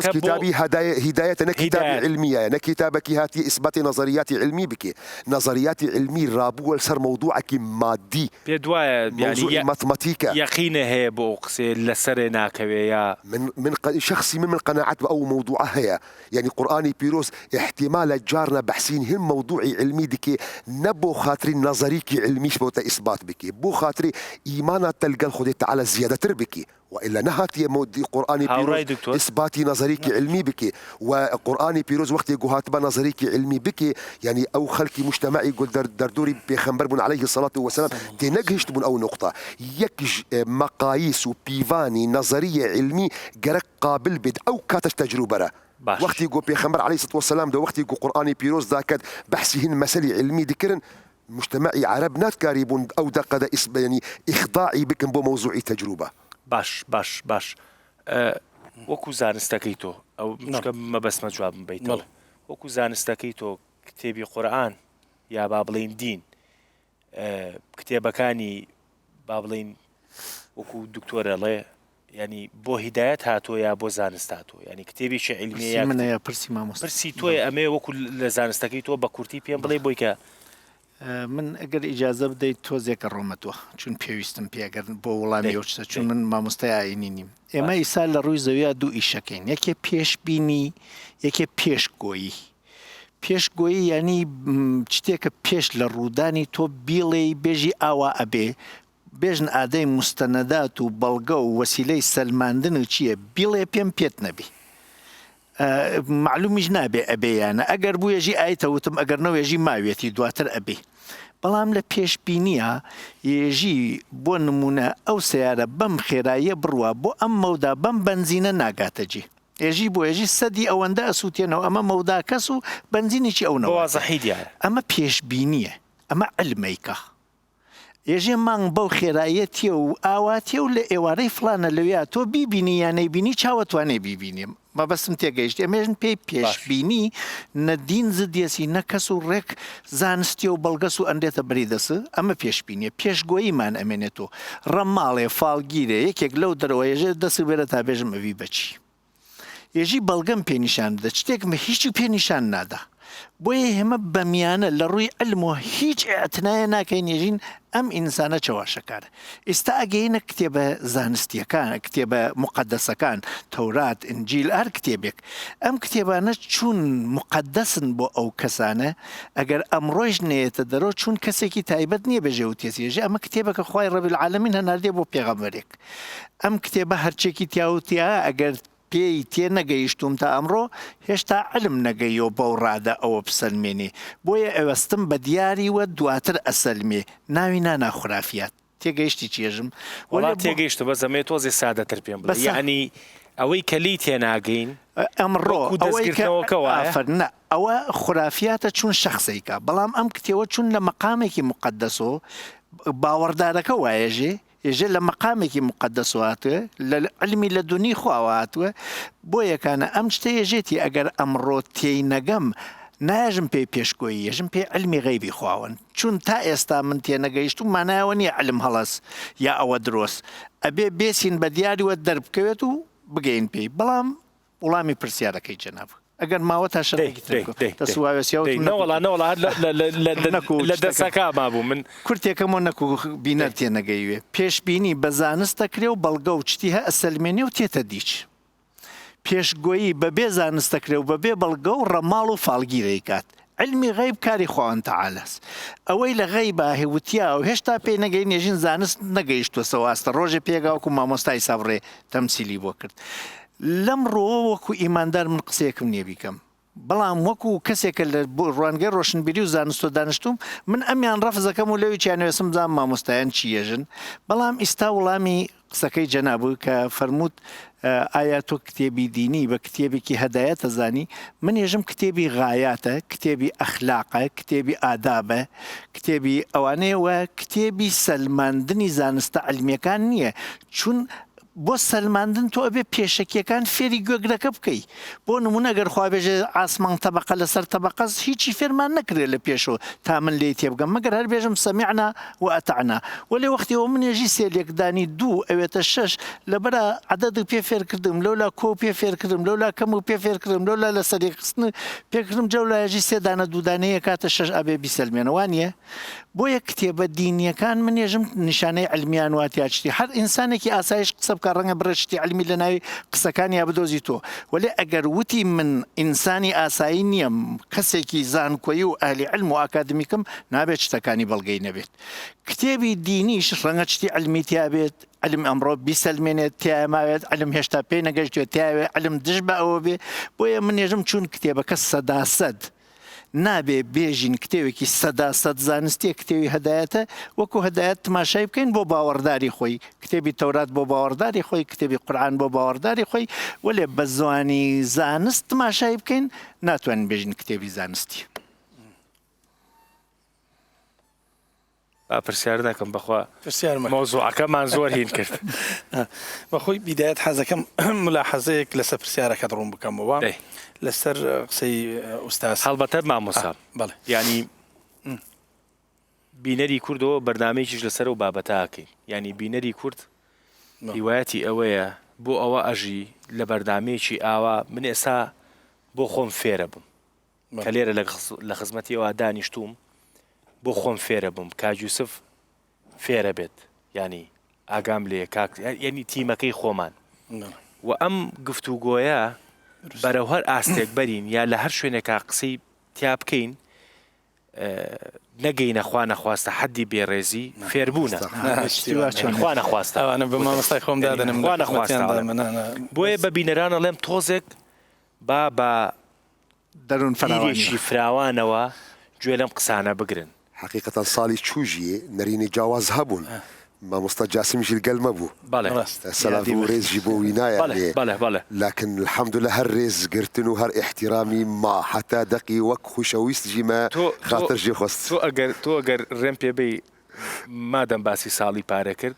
كتابي هداية كتاب علمية كتابك هاتي إثبات نظريات علمي بك نظريات علمي رابو سر موضوعك مادي موضوع ماثماتيكا يقين هي بوقسي لسرنا كويا من شخصي من قناعات أو موضوعها هي يعني قرآني بيروس احتمال جارنا بحسين هم موضوعي علمي دكي نبو خاطري نظريكي علمي شبوتا إثبات بكي بو خاطري إيمانا تلقى الخدي تعالى زيادة تربكي وإلا نهاتي مودي قرآني بيروز إثباتي نظريكي علمي بكي وقرآني بيروز وقت يقوهاتبا نظريكي علمي بكي يعني أو خلقي مجتمعي قل دردوري بيخنبر بن عليه الصلاة والسلام تنقهشت بن أو نقطة يكج مقاييس وبيفاني نظرية علمي قرق قابل بد أو كاتش تجربة وقت يقول بيخنبر عليه الصلاة والسلام ده وقت يقول قرآني بيروز ذاك بحسهن مسألة علمي ذكرن مجتمعي عرب نات كاريبون أو دقة يعني إخضاعي بكم بموضوع تجربة باش وەکو زانستەکەی تۆ ئەو مەبەستمە جوابم بیتەوە وەکو زانستەکەی تۆ کتێبی قورئان یا با بڵێن دین کتێبەکانی با بڵێن وەکو دکتۆرەڵێ ینی بۆ هیدایەت هاتۆ یا بۆ زانست هاتۆ ینی کتێبیشی عیلمیە منە پرسی مامۆستا پرسی تۆی ئەمێ وەکو لە زانستەکەی تۆ بە کورتی پێم بڵێ بۆی کە من ئەگەر ئیجازە بدەیت تۆزێکە ڕۆمەتەوە چون پێویستم پێگەر بۆ وەڵامی ئەوچە چون من مامۆستای ئاینی نیم ئێمە ئیسا لە ڕووی زەویە دوو ئیشەکەین یەکێ پێشبینی یەکێ پێشگۆیی پێشگۆیی ینی شتێکە پێش لە ڕوودانی تۆ بیڵێ بێژی ئاوا ئەبێ بێژن ئادەی مستەنەدات و بەڵگە و وەسیلەی سەلماندن و چییە بیڵێ پێم پێت نەبی معلومیش نابێ ئەبێیانە ئەگەر بوو ێژی ئایتەوتم ئەگەر نەوێژی ماوێتی دواتر ئەبێ بەڵام لە پێشبینیە ێژی بۆ نمونە ئەو سیارە بەم خێراییە بڕوە بۆ ئەم مەودا بەم بنزینە ناگاتەجێ ێژی بۆ ێژی سەدی ئەوەندە ئەسووتێنەوە ئەمە مەودا کەس و بنزینێکی ئەوەوە ئەمە پێشبینیە ئەمە علمەیکە ێژێ مانگ بەو خێرایەتیە و ئاواتیە و لە ئێوارەی فلانە لەوێ تۆ بیبینی یانەی بینی چاوەتوانێ بیبینیم مەبەستم تێگەیشت ئەمێژن پێی پێشبینی نەدین زدیەسی نەکەس و ڕێک زانستی و بەڵگەس و ئەندێتە بریدەس ئەمە پێشبینیە پێشگۆییمان ئەمێنێتەوە ڕەماڵێ فالگیرێ یەکێک لەو دەرەوە ێژێ دەست بێرە تا بێژم ئەوی بچی ێژی بەڵگەم پێنیشان بدە شتێکمە هیچی پێنیشان نادا بۆیە هێمە بەمیانە لە ڕووی علم و هیچ ئەتنایە ناکەین ێژین ئەم ئینسانە چاواشەکارە ئێستا ئەگەینە کتێبە زانستیەکان کتێبە مقدسەکان تەورات ئنجیل هەر کتێبێک ئەم کتێبانە چون مقدسن بۆ ئەو کەسانە ئەگەر ئەمڕۆژ نێتە دەرەوە چون کەسێکی تایبەت نییە بەژێ و تێزیێژە ئەمە کتێبەکە خوای ڕەبی العالەمین هەناردێ بۆ پێغەمبەرێک ئەم کتێبە هەرچێکی تیاوتیا ئەگەر پێی تێ نەگەیشتوم تا ئەمڕۆ هێشتا علم نەگەیەوە بەو ڕادە ئەوە بسەلمێنێ بۆیە ئەوەستم بە دیاریوە دواتر ئەسەلمێ ناوی ناناخرافات تێگەیشتی چێژم وڵا تێگەیشت بە زەمێ تۆزی سادەتر پێم بڵێ یعنی ئەوەی کەلی تێناگەین ئەمڕۆ ئەوە خرافاتە چون شخصیکە بەڵام ئەم کتێوە چون لە مەقامێکی مقدسۆ باوەڕدارەکە وایەژێ ێژێ لە مەقامێکی مقدسواتوە لە علمی لە دونی خواواتوە بۆ یەکانە ئەم شتە ێژێتی ئەگەر ئەمڕۆ تێی نەگەم ناژم پێی پێشگۆیی ێژم پێی علمی غەیبی خواون چون تا ئێستا من تێ نەگەیشت و مانایەوە نییە علم هەڵەس یا ئەوە درۆست ئەبێ بێسین بە دیاریوە دەربکەوێت و بگەین پێی بەڵام وڵامی پرسیارەکەی جەناب ئەگەر ماوە تا لە دەسەکە مابوو من کورتێکەمە نەکو بینەر تێ نەگەیوێ پێشبینی بە زانستەکرێ و بەڵگە و چتی هە ئەسەلمێنێ و تێتە دیچ پێشگۆیی بەبێ زانستەکرێ و بەبێ بەڵگە و ڕەماڵ و فالگیرەی کات علمی غیب کاری خواوەن تەعالەس ئەوەی لە غەیبا هێوتیا و هێشتا پێی نەگەی نێژین زانست نەگەیشتوە سەواستە ڕۆژێ پێگاوکو مامۆستای ساڕێ تەمسیلی بۆ کرد لەم ڕۆوە وەکو ئیماندار من قسەیەکم نییە بیکەم بەڵام وەکو کەسێکە لە ڕوانگەی ڕۆشنبیری و زانستۆ دانیشتوم من ئەمیان ڕەفزەکەم و لەوی چیانوێسم زان مامۆستایان چیەژن بەڵام ئیستا وڵامی قسەکەی جەنابوو کە فەرمووت ئایا تۆ کتێبی دینی بە کتێبێکی هەدایەتە زانی من ێژم کتێبی غایاتە کتێبی ئەخلاقە کتێبی ئادابە کتێبی ئەوانەیەوە کتێبی سەلماندنی زانستە علمیەکان نییە چون بۆ سەلماندن تۆ ئەبێ پێشەکیەکان فێری گوێگرەکە بکەی بۆ نمونە گەر خوابێژێ ئاسمان تەبقە لەسەر تەبقەس هیچی فێرمان نەکرێت لە پێشەوە تا من لێی تێبگەم مەگەر هەر بێژم سەمیعنا و ئەتەعنا وەلێ وەختیەوە منێژی سێلێکدانی 2 ئەوێتە 6 لەبەرە عەدەد پێ فێرکردم لەولا کۆ پێ فێرکردم لەولا کەم و پێ فێرکردم لەولا لە سەری قسن پێکردم جەولایەژی 3 دانە 2 دانەیە کاتە 6 ئەبێ بیسەلمێنەوانیە بۆیە کتێبە دینیەکان منێژم نیشانەی علمیان واتیاچتی هەر ئینسانێکی ئاسایش قسە بکە ڕەنگە بڕشتی علمی لە ناوی قسەکانی یا بدۆزی تۆ وەلێ ئەگەر وتی من ئینسانی ئاسایی نییەم کەسێکی زانکۆیی و ئاهلی علم و ئاکادمیکم نابێت شتەکانی بەڵگەی نەبێت کتێبی دینیش ڕەنگە چتی علمی تیابێت علم ئەمڕۆ بیسەلمێنێت تیاماوێت علم هێشتا پێی نەگەشتوێت تیاوێت علم دژ بە ئەوە بێ بۆیە منێژم چون کتێبەکە سەداسەد نابێ بێژین کتێوێکی سەداسەد زانستیە کتێوی هەدایەتە وەکو هەدایەت تماشای بکەین بۆ باوەڕداری خۆی کتێبی تەورات بۆ باوەڕداری خۆی کتێبی قورئان بۆ باوەڕداری خۆی وەلێ بە زوانی زانست تماشای بکەین ناتوانین بێژین کتێبی زانستی پرسیار ناکەم بەخوا پرسیارمە مۆزوعەکەمان زۆر هین کرد. بەخۆی بیدایەت حەزەکەم ملاحەزەیەک لەسەر پرسیارەکەت ڕوون بکەمەوە لەسەر قسەی ئوستاز هەڵبەتە مامۆستا. بەڵێ ینی بینەری کوردەوە بەردامەیەکیش لەسەر و بابەتاکەی، ینی بینەری کورد هیوایەتی ئەوەیە بۆ ئەوە ئەژی لە بەردامەیەکی ئاوا من ئێستا بۆ خۆم فێرە بم کە لێرە لە خزمەتیەوە دانیشتوم بۆ خۆم فێرە بم کاجووسف فێرە بێت، ینی ئاگام لێ ینی تیمەکەی خۆمان و ئەم گفتوگۆیە بەرەو هەر ئاستێک بەرین یا لە هەر شوێنێکا قسەی تیا بکەین نەگەینە خوا نەخواستە حەدی بێڕێزی فێربوونە خوا نەخواستە ئەوانە بە مامۆستای خۆم دادەنم خوا نەخواستە. بۆیە بە بینەرانە لێم تۆزێک بە دەروون فراوانێکی فراوانەوە گوێ لەم قسانە بگرن. حقيقة صالي تشوجي نريني جواز هبون ما مستجاسم جيل قلمه بو سلام ريز جيبو وينايا بله لكن الحمد لله هر ريز قرتنو هر احترامي ما حتى دقي وك خوشويست جيما خاطر جي خست تو اگر رمبي بي مادام باسي صالي بارا كرد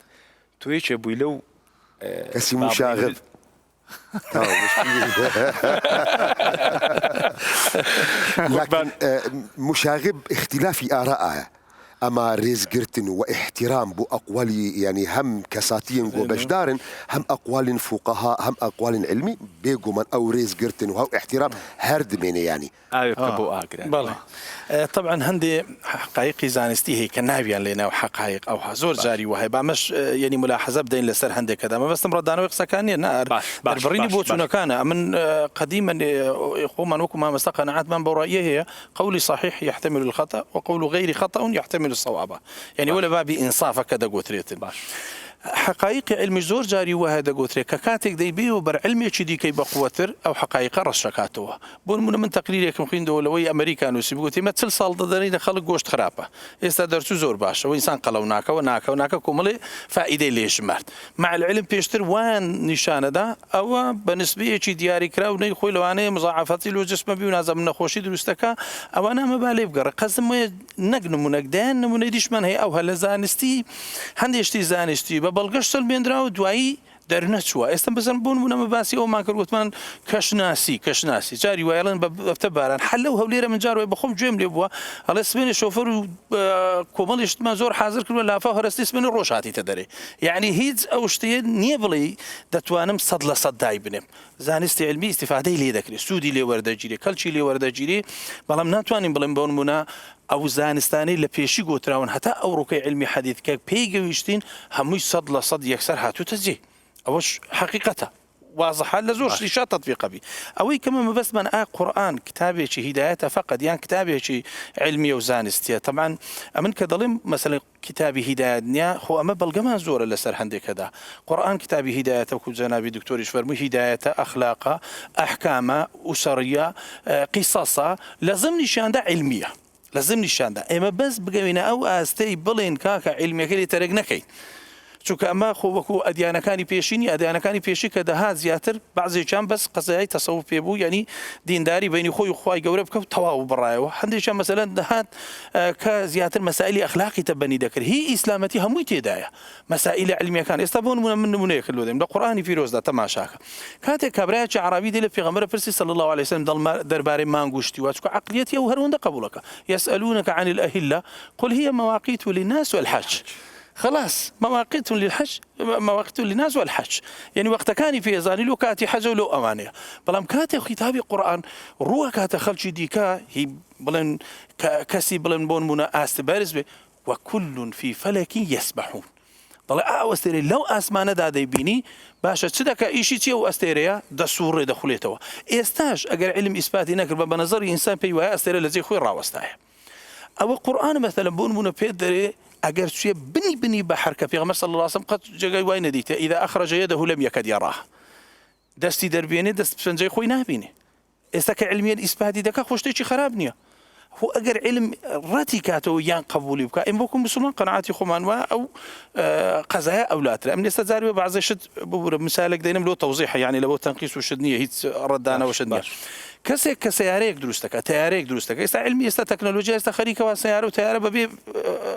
تو هيك ابوي لو كسي مشاغب لكن مشاغب اختلافي آرائها أما رزقرتن واحترام بو أقوال يعني هم كساتين بو بجدارن هم أقوال فقهاء هم أقوال علمي بيجو من أو رزقرتن وهو احترام هرد مني يعني بو بله طبعا هندي حقائق زانستي هي كنابيان لنا وحقائق او زور جاري وهي مش يعني ملاحظه بدين لسر هندي كذا ما بس مردانه وقصه كان نار بربريني بوتنا كان من قديما يقوم وكما مستقنعت من برايه هي قولي صحيح يحتمل الخطا وقول غير خطا يحتمل الصواب يعني ولا بابي انصاف كذا قوتريت حقائق علمي زور جاري وهذا قوتري ككاتك دي بيو بر علمي شدي كي بقوتر او حقائق رشكاتوا بون من تقرير يكم خين دولوي امريكانو سيبوتي ما تسلسل ضدرين خلق جوشت خرابه استدرتو زور باش وانسان قلوناك وناك كوملي فائده ليش مرت مع العلم بيشتر وان نشانه ده او بالنسبه شي دياري كراو ني خوي لوانه مضاعفات لو جسم بيو نازم نخوشي دروستك او انا ما بالي بقرا قسم نقن منقدان من ديش من هي او هل زانستي هندشتي زانستي بەڵگەشتل بێنرا و دوایی دەرنەچووە ئێستا بزن بوون بوونەمە باسی ئەومان کرد وتمان کەشناسی جاری وایڵن بەفتە باران حەلە و هەولێرە من جاروێ بەخۆم گوێم لێ بووە هەڵێ سبێنێ شۆفەر و کۆمەڵیشتمان زۆر حازر کردوە لافا هەرستی سبێنێ ڕۆژ هاتیتە دەرێ یعنی هیچ ئەو شتێ نییە بڵێ دەتوانم 100% دای بنێم زانستی علمی استیفادەی لێ دەکرێت سوودی لێ وەردەگیرێ کەلچی لێ وەردەگیرێ بەڵام ناتوانین بڵێم بۆ نمونە ئەو زانستانەی لە پێشی گۆتراون هەتا ئەو ڕووکەی علمی حەدیث کە پێی گەویشتین هەمووی 100% یەکسەر هاتووتە جێ أوش حقيقته واضحة لزور شيء تطبيق بي أوي كمان بس من قرآن كتابه شيء هدايته فقط يعني كتابه شيء علمي وزانستيه طبعا أمن كظلم مثلا كتابي هداية هو أما بلقمان زور اللي سر عندك كذا قرآن كتابي هدايته وكل جنابي دكتور يشفرمي هدايته أخلاقه أحكامه أسرية قصصه لازم نشان ده علمية لازم نشان ده إما بس بقينا أو أستي بلين كاكا علمية كلي ترقناكي چونکە ئەمە خۆ وەکو ئەدیانەکانی پێشینی ئەدیانەکانی پێشی کە دەهات زیاتر بەعزێکیان بەس قەزایی تەسەوف پێبوو ینی دینداری بینی خۆی خوای گەورە بکە تەواو بڕایەوە هەندێکیان مەسەلەن دەهات کە زیاتر مەسائلی ئەخلاقی تەبەنی دەکرد هی ئیسلامەتی هەمووی تێدایە مەسائلی علمیەکان ئێستا بۆ نمونە من نمونەیەک لۆدەیم لە قورئانی پیرۆزدا تەماشاکە کاتێک کابرایەکی عەرابی دێ لە پێغەمبەر پرسی صلی الله عليه وسلم دەربارەی مانگوشتی وا چونکە عەقلیەتی ئەو هەروەندە قبوڵەکە يسألونك عن الأهلة قل هي مواقيت للناس والحج خلاص مواقيت للحج مواقيت للناس والحج يعني وقت كان في ازاني لو كاتي حج ولو امانيه بلام كاتي كتابي قران روى كاتا خلشي ديكا هي بلن كسي بلن بون منا استبارز وكل في فلك يسبحون طلع استري لو اسمانه دادي بيني باشا تشدك ايشي تي او استيريا دسور دخليتوا استاج اگر علم اثباتي نكر بنظر انسان بي استيريا الذي خوي راوستاه او القران مثلا بون منا بيدري اگر شيء بني بحركه في غمر صلى الله عليه وسلم قد جاي وين ديته اذا اخرج يده لم يكد يراه دستي دربيني دست بسنجي خوي نابيني استك علميا اثباتي دك خوشتي خراب نيه هو اگر علم راتيكاتو يان قبولي بك ان بكم مسلمان قناعاتي خمان او قزايا او لا ترى من استزاري بعض شد مثالك دينم له توضيح يعني لو تنقيس وشدنيه هي ردانه وشدنيه کەسێک کە سیارەیەک دروستەکە تیارەیەک دروستەکە ئێستا علمی ئێستا تەکنۆلۆژی ئێستا خەریکەوە سیارە و تیارە بەبێ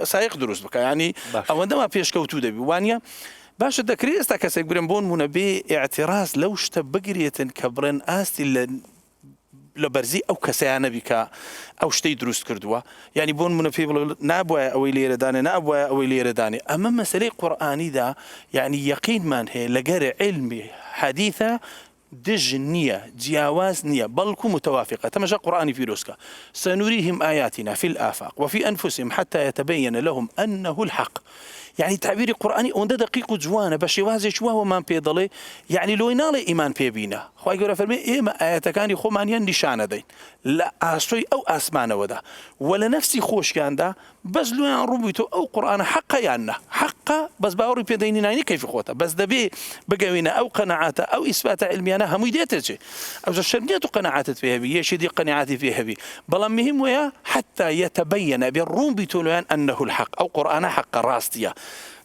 سایق دروست بکە ینی ئەوەندەما پێشکەوتوو دەبی وانە باشە دەکرێت ئێستا کەسێک برن بۆن مونە بێ ئاعتراز لەو شتە بگرێتن کە بڕێن ئاستی لە بەرزی ئەو کەسیانە بیکە ئەو شتەی دروست کردووە ینی بۆن منە پێ بڵێ نابواە ئەوەی لێرەدانێ نابواە ئەوەی لێرەدانێ ئەمە مەسلەی قورئانیدا یعنی یەقینمان هەیە لەگەرە علمی حەدیثە دژ نییە جیاواز نییە بەڵکو متوافقة تەماشا قورئانی پیرۆزکە سنريهم آياتنا في الآفاق وفي أنفسهم حتى يتبين لهم أنه الحق يعني تعبيري قرآني أوندا دقيق جوانه بشوازي شوا ومان بيضلي يعني لو ينال إيمان بيبينا خواهي قرأ فرمي إيما آياتكاني خومانيان نشانه دين لا أسوي أو أسمانه ودا ولا نفسي خوش كان دا بس لو يان ربيتو أو قرآن حقا يانا حقا بس باوري بيديني نايني كيف خوته بس دبي بقوينا أو قناعاته أو إثبات علميانا هم يديتجي أو الشرنية قناعات فيها بي يشدي قناعاتي فيها بي بلا مهم ويا حتى يتبين بالروم بتولوان أنه الحق أو قرآن حق راستيا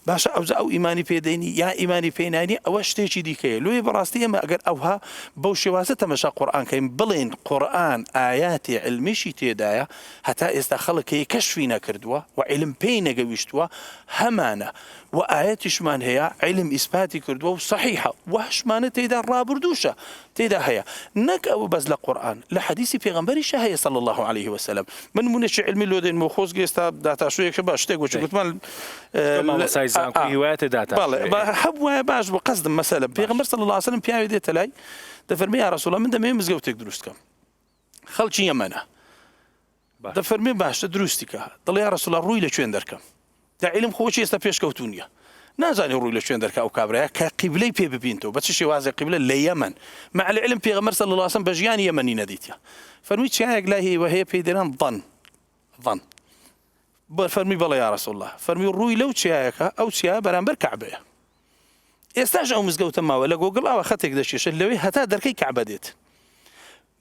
باشا أو إيماني بيديني يا إيماني بيناني أو اشتيشي ديكي لوي براستي ما أقر أوها بوشي واسطة مشا قرآن كيم بلين قرآن آياتي علميشي تيدايا حتى استخلق كشفينا كردوا وعلم بينا قويشتوا همانا وآياتي شمان هي علم إثباتي كردوا وصحيحة وهشمان تيدا رابردوشة تيدا هي نك أو بز لقرآن لحديثي في غنبري شهية صلى الله عليه وسلم من منش علمي لودين موخوز جيستا داتا شوية شباش تيقو شو قلت مال هوايات داتا حبوا باش بقصد مثلا في غنبر صلى الله عليه وسلم بيعمل دي تلاي دفرمي يا رسول الله من دمي مزقوتك دروستك خلشي يمنا دفرمي باش دروستك ضل يا رسول الله روي لشوين دركم تا علم خوشي استا بيش كوتونيا نازاني روي لشوين دركا او كابريا كقبلي بي بينتو بس شي وازي قبله ليمن مع العلم في غمر صلى الله عليه وسلم بجيان يمني نديتيا فرميت شي لا هي وهي بيدران ظن فرمي بلا يا رسول الله فرمي روي لو تشياكا او تشيا برامبر كعبه استاج او مزقوت ما ولا جوجل او اخذتك دشيش اللي هتا دركي كعبه ديت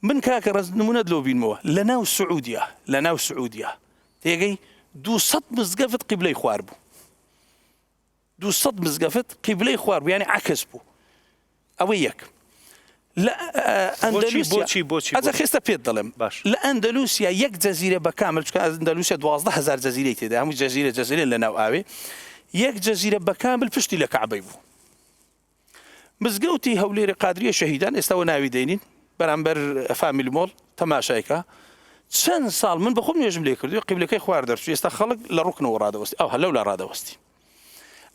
من كاك نمونه دلو بين مو لنا والسعوديه تيجي دو صد مزقفت قبلي خواربو دو صد مزقفت قبلي خواربو يعني عكسبو اويك لا أندلسيا هذا خيستا بيت ظلم لا أندلسيا يك جزيرة بكامل أندلسيا 12000 جزيرة تدا هم جزيرة لنا وآوي يك جزيرة بكامل فشتي لك عبيبو مزقوتي هوليري قادرية شهيدان استوى ناوي دينين برامبر فاميلي مول تماشايكا سن صال من بخوم يجم لي كردو قبل كي خوار درس يستخلق لركن ورادة وستي أو هلا ولا رادة وستي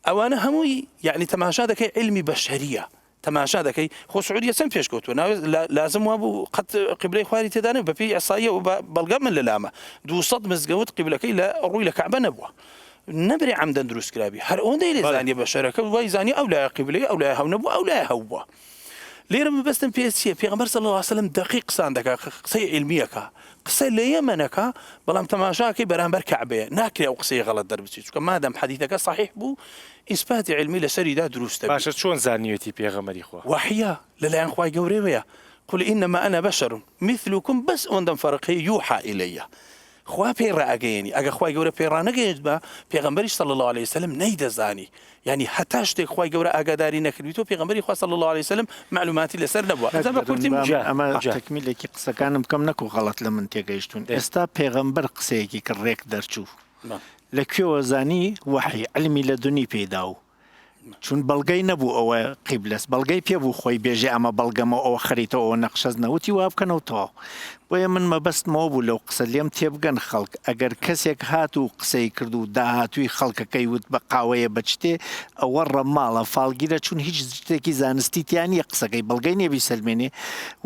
أو أنا هموي يعني تماشا كي علمي بشرية تماشا دكي خو سعودية سن فيش كوتو لازم وابو قد قبلي خواري تداني بفي عصاية وبالقام من للامة دو صد مزقوت قبلكي لا روي لك عبا نبوه نبري عمدا دروس كلابي هر اون ديلي زاني بشركة ويزاني او لا قبلي او لا هو نبو او لا هو ليرة من بس في غمر صلى الله عليه وسلم دقيق صاندك قصي علميك قصي ليمنك بلام تماشاكي برامبر كعبه ناكري او قصي غلط دربتي ما دام حديثك صحيح بو إثبات علمي لسري دا دروس تبي باشا شلون زانيوتي بيغمري خوا وحيا لا خواي قوري قل إنما أنا بشر مثلكم بس أندم فرق يوحى إلي خوا بيرا أجيني أجا خواي قوري بيرا نجيد با بيغمري صلى الله عليه وسلم نيدا زاني يعني حتى شتي خواي قوري أجا داري نكريتو بيغمري خوا صلى الله عليه وسلم معلوماتي لسر نبوة إذا ما كنت أما تكمل لك قصة كان بكم نكو غلط لما تيجيشتون استا بيغمبر قصيكي كريك درتشو لكيو زاني وحي علمي لدني بيداو چون بەڵگەی نەبوو ئەوە قیبلەس بەڵگەی پێبوو خۆی بێژێ ئەمە بەڵگەمە ئەوە خەریتەوە ئەوە نەقشەز نەوتی وا بکەنەوەتەوە بۆیە من مەبەستمەوە بوو لەو قسە لێم تێبگەن خەڵک ئەگەر کەسێک هات و قسەی کرد و داهاتووی خەڵکەکەی وت بە قاوەیە بەچتێ ئەوە ڕەماڵە فالگیرە چون هیچ شتێکی زانستی تیان نیە قسەکەی بەڵگەی نێبی سەلمێنێ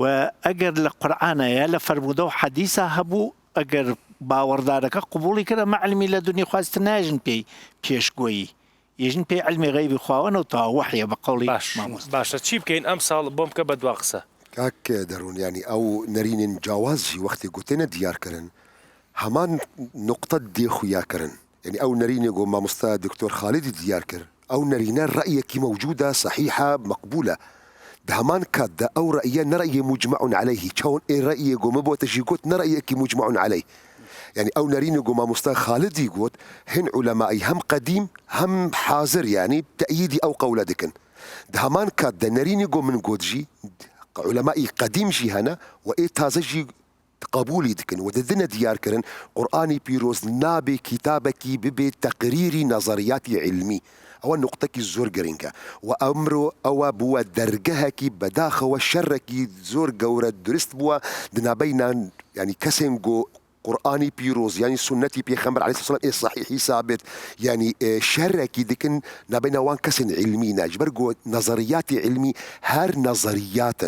و ئەگەر لە قورئانەیە لە فەرموودە و حەدیسە هەبوو ئەگەر باوەڕدارەکە قبوڵی کردە مەعلمی لە دنیا خواست ناژن پێی پێشگوۆیی يجن بي علمي غيبي خوانا وطا وحي بقولي باشا تشيب كاين امثال بومك بدوا قصه كاك درون يعني او نرين جوازي وقت قلتنا ديار كرن همان نقطة دي خويا كرن يعني او نرين يقول ما مستوى دكتور خالد ديار كرن او نرينا رأيك موجودة صحيحة مقبولة دهمان كاد او رأينا رأي مجمع عليه كون رأي يقول مبو تشيكوت نرأيك مجمع عليه يعني او نرين يقول ما مستوى خالد يقول هن علمائي هم قديم هم حاضر يعني تأييدي او قولة دكن دهمان كاد نرين يقول من قدجي علماء قديم جي هنا وإيه تازجي قبولي دكن وددنا ديار كرن قرآني بيروز نابي كتابكي ببي تقريري نظرياتي علمي أو نقطة زور جرينكا وأمره أو بوا درجهكي بداخة والشركي زور جورة درست بوا دنا بينا يعني كسم جو قرآني بيروز يعني سنتي بيخمر عليه الصلاة والسلام صحيح ثابت يعني شركي دكن نبينا وان كسن علمي ناجبر جو نظريات علمي هر نظريات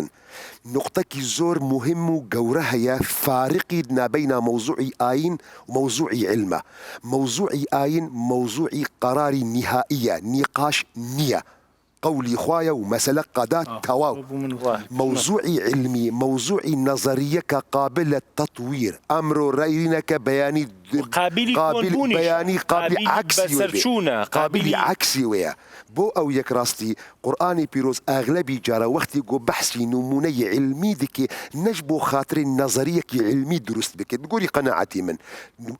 نقطة زور مهم جورها يا فارقي ما بين موضوع آين وموضوع علمه موضوع آين موضوع قراري نهائية نقاش نية قولي خوايا ومسألة قضاء تواو موضوعي علمي موضوعي نظرية قابل للتطوير أمر رأينا كبياني قابل بياني قابل عكسي قابل عكسي ويا بو أو يكراستي قرآني بيروز أغلبي جارا وقتي جو بحثي نموني علمي دكي نجبو خاطري نظرية علمي درست بك بقولي قناعتي من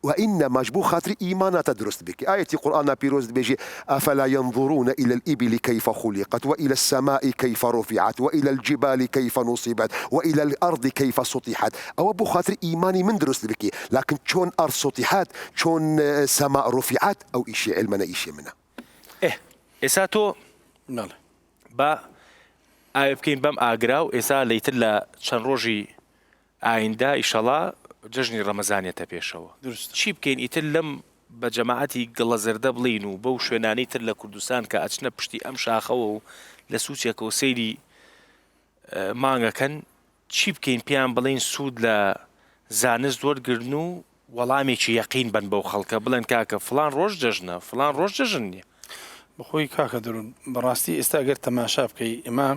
وإنما جبو خاطري إيمانات درست بك آية قرآن بيروز بيجي أفلا ينظرون إلى الإبل كيف خلقت وإلى السماء كيف رفعت وإلى الجبال كيف نصبت وإلى الأرض كيف سطحت أو أبو خاطري إيماني من درست بك لكن شون أرض سطحت شون سماء رفعت أو إشي علمنا إشي منها إساتو با بكين بام آقراو إسا ليتلا شنروجي آيندا إن شاء الله جژنی ڕەمەزانێتە پێشەوە چی بکەین ئیتر لەم بە جەماعەتی گەڵە زەردە بڵین و بەو شوێنانەی تر لە کوردستان کە ئەچنە پشتی ئەم شاخەوە و لە سووچێکەوە سەیری مانگەکەن چی بکەین پیان بڵین سوود لە زانست وەرگرن و وەڵامێکی یەقین بن بەو خەڵکە بڵێن کاکە فلان ڕۆژ جەژنە فلان ڕۆژ جەژن نییە بخۆی کاکە دەروون بەڕاستی ئێستا گەر تەماشا بکەی ئێمە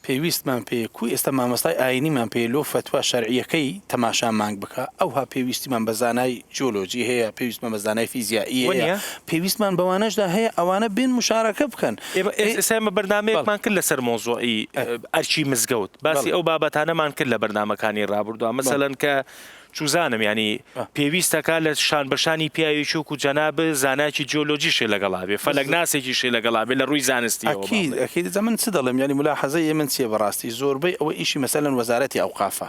پێویستمان پێ کوی ئێستا مامۆستای ئاینیمان پێ لۆ فتوا شەرعیەکەی تەماشا مانگ بکە ئەوها پێویستیمان بە زانای جیۆلۆجی هەیە پێویستمان بە زانای فیزیایی هەیە پێویستمان بەوانەشدا هەیە ئەوانە بین مشارەکە بکەن ئێمە بەرنامەیەکمان کرد لەسەر مۆزوعی ئەرچی مزگەوت باسی ئەو بابەتانەمان کرد لە بەرنامەکانی ڕابردووە مەسەلەن کە چوزانم ینی پێویستەکە لە شان بەشانی پیاوێکی و جەناب زانایکی جیۆلۆجیشی لەگەڵابێ فەلەک ناسێکیشی لەگەڵابێ لە ڕووی زانستی ئەکید من چ دەڵێم ینی ملاحەزەی من چیە بەڕاستی زۆربەی ئەوە ئیشی مەسەلەن وەزارەتی ئەوقافە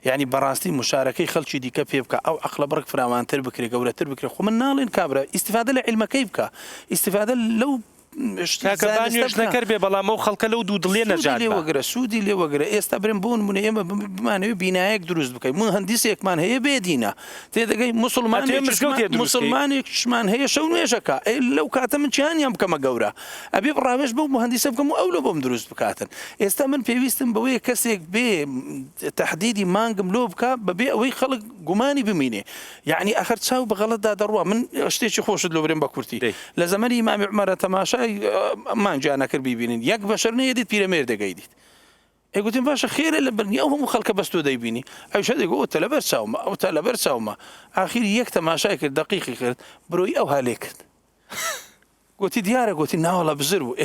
یعنی بەڕاستی مشارەکەی خەڵکی دیکە پێ بکە ئەو عەقڵە بڕک فراوانتر بکرێ گەورەتر بکرێ خۆ من ناڵێن کابرا ئیستیفادە لە عیلمەکەی بکە ئیستیفادە لەو نەکرد بێ بەڵام ئەو خەڵکە لەو دوو دڵێ نەجات وەگرە سوودی لێ وەگرە ئێستا برم بوون بوون ئێمە بمانەوێ بینایەک دروست بکەین من هەندیسێکمان هەیە بێدینە تێدەگەی مسلمانێکشمان هەیە شەو نوێژەکە لەو کاتە من چیانیان بکەمە گەورە ئەبێ بڕاوێژ بەو مهندیسە بکەم و ئەو لە بۆم دروست بکاتن ئێستا من پێویستم بەوەیە کەسێک بێ تەحدیدی مانگم لۆ بکە بەبێ ئەوەی خەڵک گومانی بمینێ یعنی ئەخر چاو بە غەڵەتدا دەڕوە من شتێکی خۆشت لۆ برێن بە کورتی لە زەمەنی ئیمامی عومەرە تەماشای مانجا نەکرد بیبینین یەک بەشەر نەیەدیت پیرەمێر دەگەیدیت ئەیگوتین باشە خێرە لە بەرنی ئەو هەموو خەڵکە بەست تۆ دەیبینی ئەوش دەیگوت تە لەبەر چاومە ئەو تا لەبەر چاومە ئاخیری یەک تەماشای کرد دەقیقی کرد بڕۆی ئەو هەلێ کرد گوتی دیارە گوتی ناوەڵە بزر بوو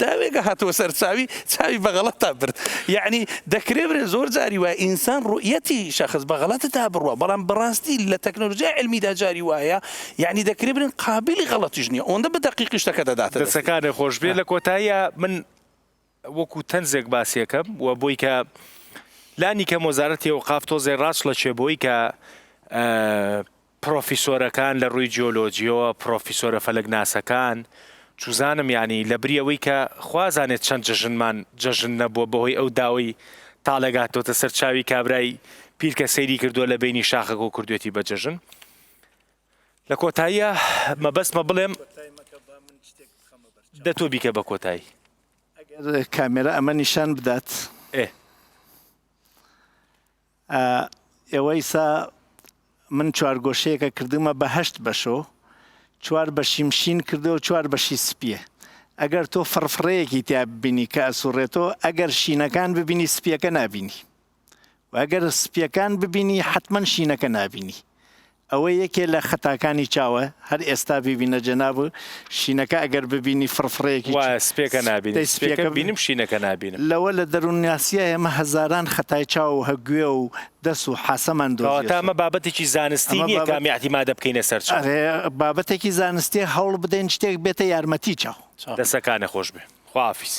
داوێکە هاتووە سەر چاوی بەغەڵەتتا برد یعنی دەکرێ برێ زۆر جاری وایە ئینسان ڕوئەتی شەخص بەغەڵەتتا بڕوە بەڵام بەڕاستی لە تەکنۆلۆژیای علمیدا جاری وایە یعنی دەکرێ برن قابلی غەڵەتیش نییە ئەوەندە بە دەقیقی شتەکە دەداتە دەستەکانە خۆش بێ لە کۆتاییە من وەکو تەنزێک باسیەکەم و بۆی کە لانی کە وەزارەتی ئەوقاف تۆزێ ڕاست لە چێبۆی کە پرۆفیسۆرەکان لە ڕووی جیۆلۆجیەوە پرۆفیسۆرە فەلەک ناسەکان چوزانم ینی لە بریەوەی کە خوازانێت چەند جەژن نەبووە بەهۆی ئەو داوای تاڵەگاتۆتە سەر چاوی کابرای پیرکە سەیری کردووە لە بینی شاخەکە و کردوێتی بە جەژن لە کۆتاییە مەبەستمە بڵێم دەتۆ بیکە بە کۆتایی ئەگەر کامێرە ئەمە نیشان بدات ئێوەی سا من چوارگۆشەیەکە کردومە بە 8 بەشۆ 4 بەشی مشین کردو و 4 بەشی سپیە ئەگەر تۆ فڕفڕەیەکی تیا ببینی کە ئەسوڕێتەوە ئەگەر شینەکان ببینی سپیەکە نابینی و ئەگەر سپیەکان ببینی حتمما شینەکە نابینی ئەوە یەکێ لە خەتاکانی چاوە هەر ئێستا ببینە جەناب شینەکە ئەگەر ببینی فڕفڕەیەکی سپێکە نابینی سپێکە بینیم شینەکە نابینم لەوە لە دەروونیاسیە ئێمە هەزاران خەتای چاو و هەگوێ و دەست و حاسەمان دۆتامە بابەتێکی زانستی نییە کامی احتیمادە بکەینە سەر بابەتێکی زانستی هەوڵ بدەین شتێک بێتە یارمەتی چاو دەستەکانە خۆش بێ خوافیز